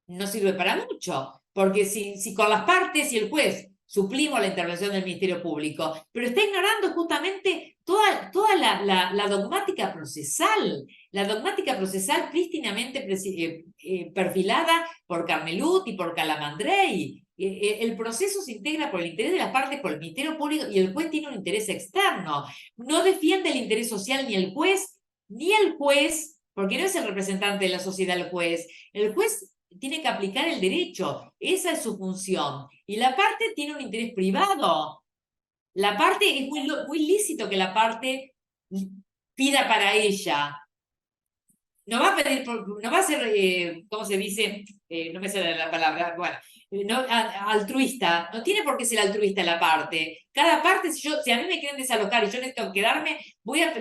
no sirve para mucho, porque si con las partes y el juez suplimos la intervención del Ministerio Público, pero está ignorando justamente toda la dogmática procesal, prístinamente perfilada por Carnelut y por Calamandrei. El proceso se integra por el interés de las partes, por el Ministerio Público, y el juez tiene un interés externo. No defiende el interés social ni el juez, porque no es el representante de la sociedad el juez. El juez tiene que aplicar el derecho, esa es su función. Y la parte tiene un interés privado. La parte, es muy lícito que la parte pida para ella. No va a pedir, no va a ser, ¿cómo se dice? No me sale la palabra, bueno, no, altruista. No tiene por qué ser altruista la parte. Cada parte, si a mí me quieren desalojar y yo necesito quedarme, voy a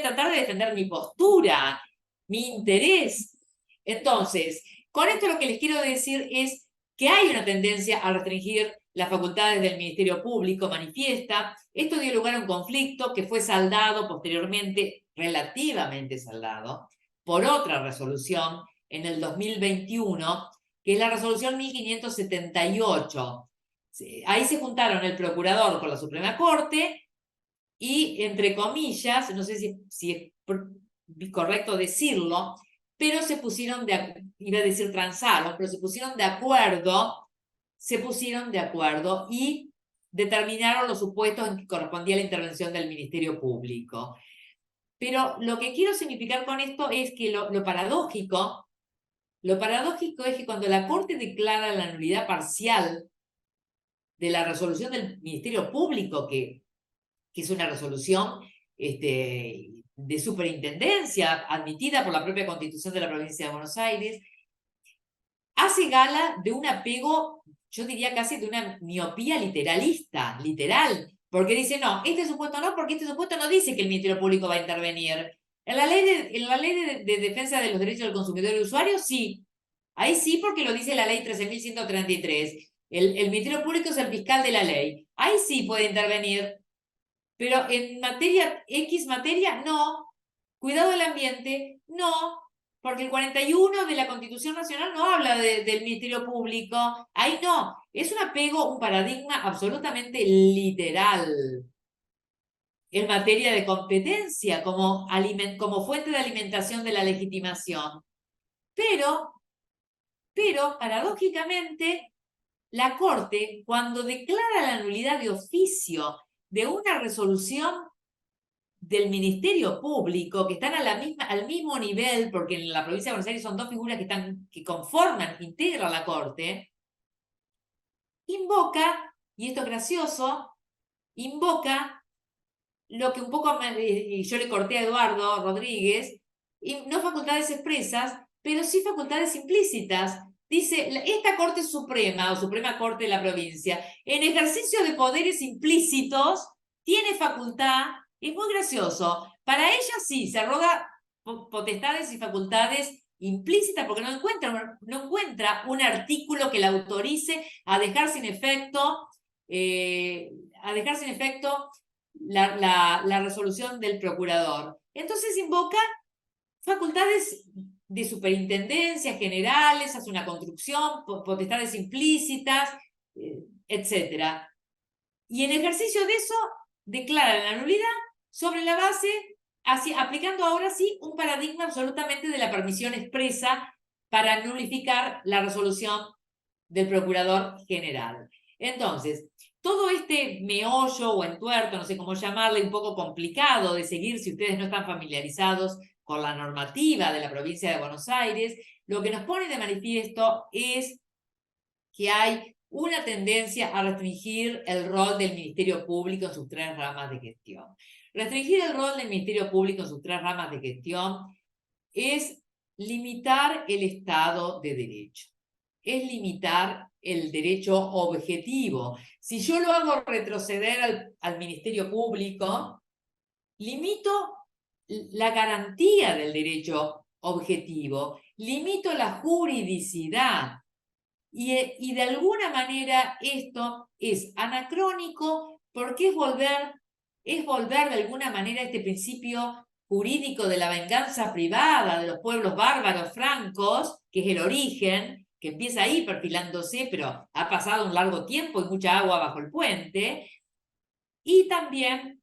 tratar de defender mi postura, mi interés. Entonces, con esto lo que les quiero decir es que hay una tendencia a restringir las facultades del Ministerio Público, manifiesta. Esto dio lugar a un conflicto que fue saldado posteriormente, relativamente saldado, por otra resolución en el 2021, que es la resolución 1578. Ahí se juntaron el procurador con la Suprema Corte y, entre comillas, no sé si es correcto decirlo, pero se pusieron iba a decir transaron, pero se pusieron de acuerdo y determinaron los supuestos en que correspondía la intervención del Ministerio Público. Pero lo que quiero significar con esto es que lo paradójico es que cuando la Corte declara la nulidad parcial de la resolución del Ministerio Público, que es una resolución de superintendencia admitida por la propia Constitución de la Provincia de Buenos Aires, hace gala de un apego, yo diría casi de una miopía literalista, literal, porque dice, no, este supuesto no, porque este supuesto no dice que el Ministerio Público va a intervenir. En la ley de defensa de los derechos del consumidor y usuario, sí. Ahí sí, porque lo dice la ley 13.133. El Ministerio Público es el fiscal de la ley. Ahí sí puede intervenir. Pero en materia, no. Cuidado del ambiente, no. porque el 41 de la Constitución Nacional no habla del Ministerio Público, ahí no, es un apego, un paradigma absolutamente literal en materia de competencia como fuente de alimentación de la legitimación. Pero paradójicamente, la Corte, cuando declara la nulidad de oficio de una resolución del Ministerio Público, que están al mismo nivel, porque en la provincia de Buenos Aires son dos figuras que conforman, que integran la Corte, invoca, y esto es gracioso, invoca lo que un poco yo le corté a Eduardo Rodríguez, y no facultades expresas, pero sí facultades implícitas. Dice, esta Corte Suprema o Suprema Corte de la provincia, en ejercicio de poderes implícitos, tiene facultad, es muy gracioso, para ella sí, se arroga potestades y facultades implícitas porque no encuentra un artículo que la autorice a dejar sin efecto la resolución del procurador. Entonces invoca facultades de superintendencias generales, hace una construcción, potestades implícitas, etc. Y en ejercicio de eso declara la nulidad sobre la base, aplicando ahora sí un paradigma absolutamente de la permisión expresa para nulificar la resolución del procurador general. Entonces, todo este meollo o entuerto, no sé cómo llamarle, un poco complicado de seguir si ustedes no están familiarizados con la normativa de la provincia de Buenos Aires, lo que nos pone de manifiesto es que hay una tendencia a restringir el rol del Ministerio Público en sus tres ramas de gestión. Restringir el rol del Ministerio Público en sus tres ramas de gestión es limitar el Estado de Derecho, es limitar el derecho objetivo. Si yo lo hago retroceder al Ministerio Público, limito la garantía del derecho objetivo, limito la juridicidad. Y de alguna manera esto es anacrónico porque es volver de alguna manera este principio jurídico de la venganza privada de los pueblos bárbaros francos, que es el origen, que empieza ahí perfilándose, pero ha pasado un largo tiempo y mucha agua bajo el puente, y también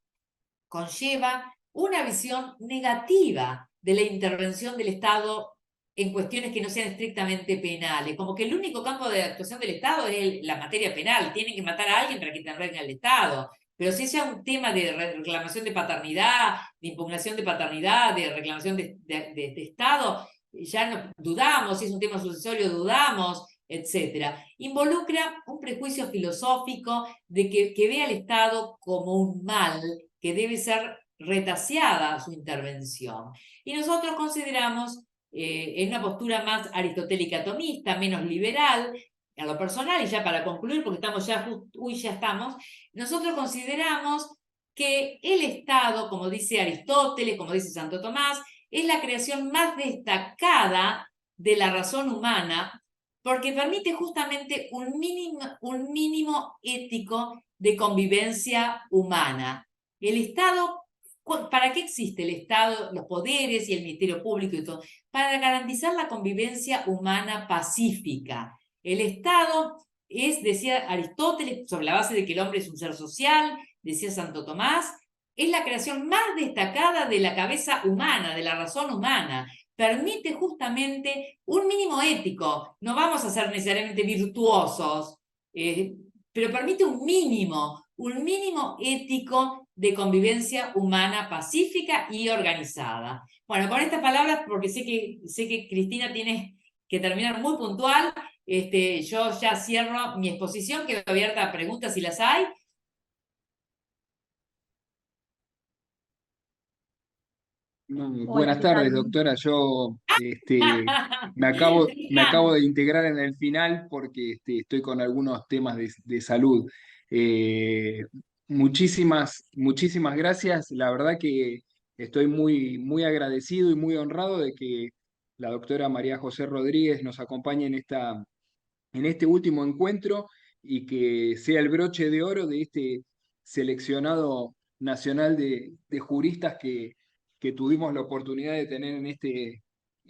conlleva una visión negativa de la intervención del Estado en cuestiones que no sean estrictamente penales, como que el único campo de actuación del Estado es la materia penal, tienen que matar a alguien para que intervenga el Estado, pero si es ya un tema de reclamación de paternidad, de impugnación de paternidad, de reclamación de Estado, ya no dudamos, si es un tema sucesorio dudamos, etcétera. Involucra un prejuicio filosófico de que ve al Estado como un mal que debe ser retaseada su intervención. Y nosotros consideramos, en una postura más aristotélica tomista, menos liberal, a lo personal, y ya para concluir, porque estamos ya estamos, nosotros consideramos que el Estado, como dice Aristóteles, como dice Santo Tomás, es la creación más destacada de la razón humana, porque permite justamente un mínimo ético de convivencia humana. El Estado, ¿para qué existe el Estado, los poderes y el Ministerio Público y todo? Para garantizar la convivencia humana pacífica. El Estado es, decía Aristóteles, sobre la base de que el hombre es un ser social, decía Santo Tomás, es la creación más destacada de la cabeza humana, de la razón humana. Permite justamente un mínimo ético. No vamos a ser necesariamente virtuosos, pero permite un mínimo ético de convivencia humana pacífica y organizada. Bueno, con estas palabras, porque sé que Cristina tiene que terminar muy puntual, yo ya cierro mi exposición, quedo abierta a preguntas si las hay. Buenas tardes, doctora. Yo me acabo de integrar en el final porque estoy con algunos temas de salud. Eh, muchísimas gracias. La verdad que estoy muy agradecido y muy honrado de que la doctora María José Rodríguez nos acompañe en este último encuentro y que sea el broche de oro de este seleccionado nacional de juristas que tuvimos la oportunidad de tener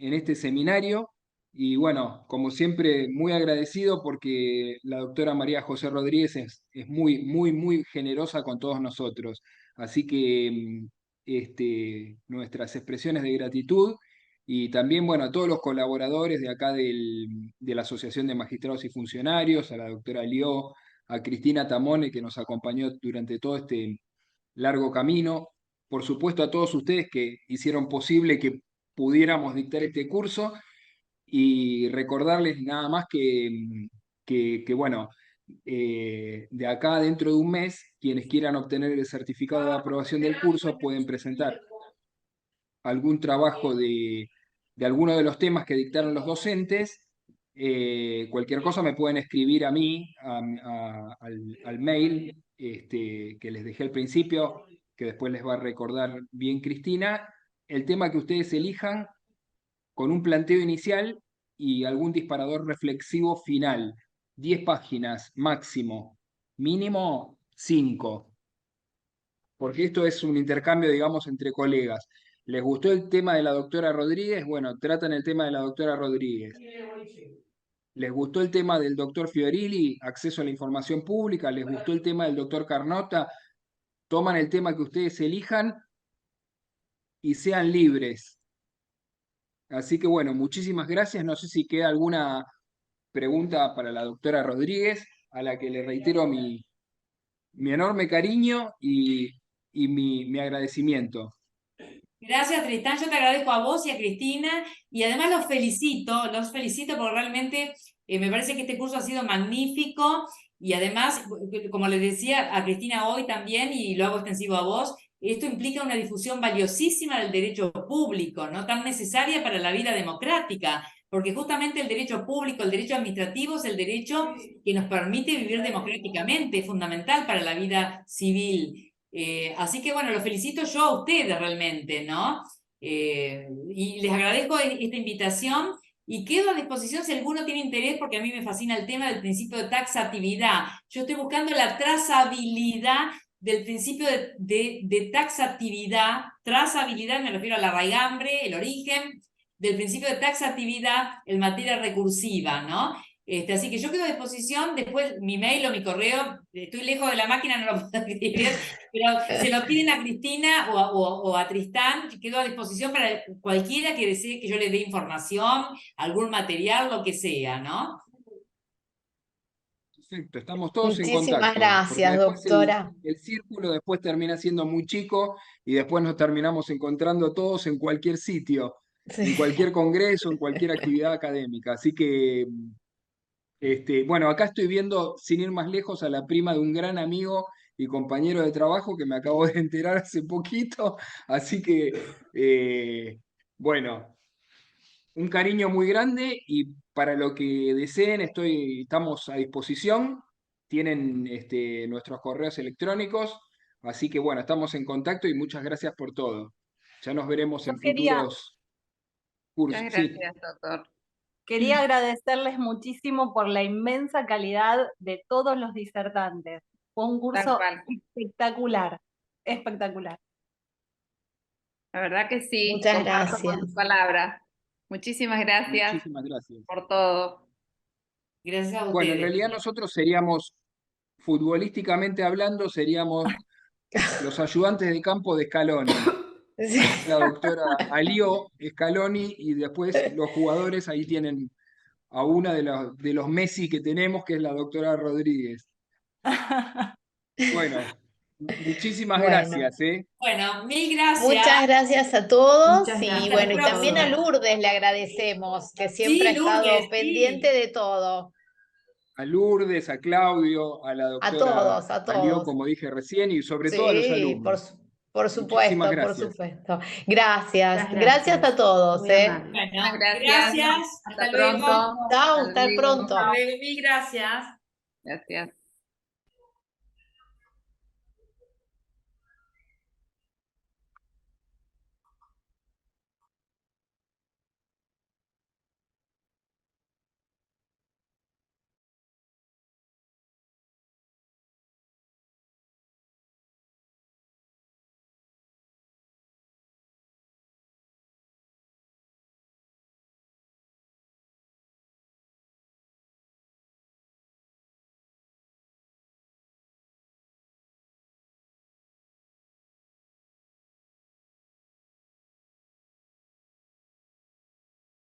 en este seminario. Y bueno, como siempre, muy agradecido porque la doctora María José Rodríguez es muy, muy, muy generosa con todos nosotros. Así que nuestras expresiones de gratitud y también, bueno, a todos los colaboradores de acá de la Asociación de Magistrados y Funcionarios, a la doctora Lió, a Cristina Tamone, que nos acompañó durante todo este largo camino. Por supuesto, a todos ustedes que hicieron posible que pudiéramos dictar este curso y recordarles nada más bueno, de acá dentro de un mes, quienes quieran obtener el certificado de aprobación del curso pueden presentar algún trabajo de alguno de los temas que dictaron los docentes. Cualquier cosa me pueden escribir a mí, al mail que les dejé al principio, que después les va a recordar bien Cristina. El tema que ustedes elijan con un planteo inicial y algún disparador reflexivo final. 10 páginas máximo, mínimo 5. Porque esto es un intercambio, digamos, entre colegas. ¿Les gustó el tema de la doctora Rodríguez? Bueno, tratan el tema de la doctora Rodríguez. ¿Les gustó el tema del doctor Fiorilli? Acceso a la información pública. ¿Les gustó el tema del doctor Carnota? Toman el tema que ustedes elijan y sean libres. Así que bueno, muchísimas gracias. No sé si queda alguna pregunta para la doctora Rodríguez, a la que le reitero mi enorme cariño y mi agradecimiento. Gracias, Tristán. Yo te agradezco a vos y a Cristina, y además los felicito porque realmente me parece que este curso ha sido magnífico, y además, como les decía a Cristina hoy también, y lo hago extensivo a vos, esto implica una difusión valiosísima del derecho público, ¿no? Tan necesaria para la vida democrática, porque justamente el derecho público, el derecho administrativo es el derecho que nos permite vivir democráticamente, es fundamental para la vida civil. Así que bueno, los felicito yo a ustedes realmente, ¿no? Y les agradezco esta invitación y quedo a disposición si alguno tiene interés, porque a mí me fascina el tema del principio de taxatividad. Yo estoy buscando la trazabilidad del principio de taxatividad. Trazabilidad me refiero a la raigambre, el origen del principio de taxatividad en materia recursiva, ¿no? Así que yo quedo a disposición, después mi mail o mi correo, estoy lejos de la máquina, no lo puedo escribir, pero se lo piden a Cristina o a Tristán, quedo a disposición para cualquiera que desee que yo le dé información, algún material, lo que sea, ¿no? Perfecto, estamos todos en Muchísimas contacto. gracias, Después doctora. el círculo después termina siendo muy chico y después nos terminamos encontrando todos en cualquier sitio, en Sí. cualquier congreso, en cualquier actividad académica. Así que bueno, acá estoy viendo, sin ir más lejos, a la prima de un gran amigo y compañero de trabajo que me acabo de enterar hace poquito. Así que, bueno, un cariño muy grande y para lo que deseen estamos a disposición. Tienen nuestros correos electrónicos. Así que, bueno, estamos en contacto y muchas gracias por todo. Ya nos veremos Yo en quería, futuros cursos. muchas Sí. gracias, doctor. Quería agradecerles muchísimo por la inmensa calidad de todos los disertantes. Fue un Tal curso cual. espectacular, espectacular. La verdad que sí, Muchas comparto con gracias. tus palabras. Muchísimas gracias Muchísimas gracias. por todo. Gracias a ustedes. Bueno, en realidad nosotros seríamos, futbolísticamente hablando, seríamos los ayudantes de campo de Scaloni. Sí. La doctora Alió Scaloni y después los jugadores ahí tienen a una de los Messi que tenemos, que es la doctora Rodríguez. Bueno, muchísimas Bueno. gracias. Bueno, mil gracias. Muchas gracias a todos Muchas y gracias bueno, y por también a todo. Lourdes le agradecemos, que siempre ha Sí, estado Lourdes, pendiente sí. de todo. A Lourdes, a Claudio, a la A doctora todos, a Alió, todos. como dije recién, y sobre todo a los Sí, alumnos. por Muchísimas supuesto, por gracias. supuesto. Gracias, Muchas gracias a todos, Muy amable. Bueno, Muchas gracias. Hasta Hasta luego. pronto. Chao, Hasta hasta luego. pronto. Hasta luego, mil gracias. Gracias.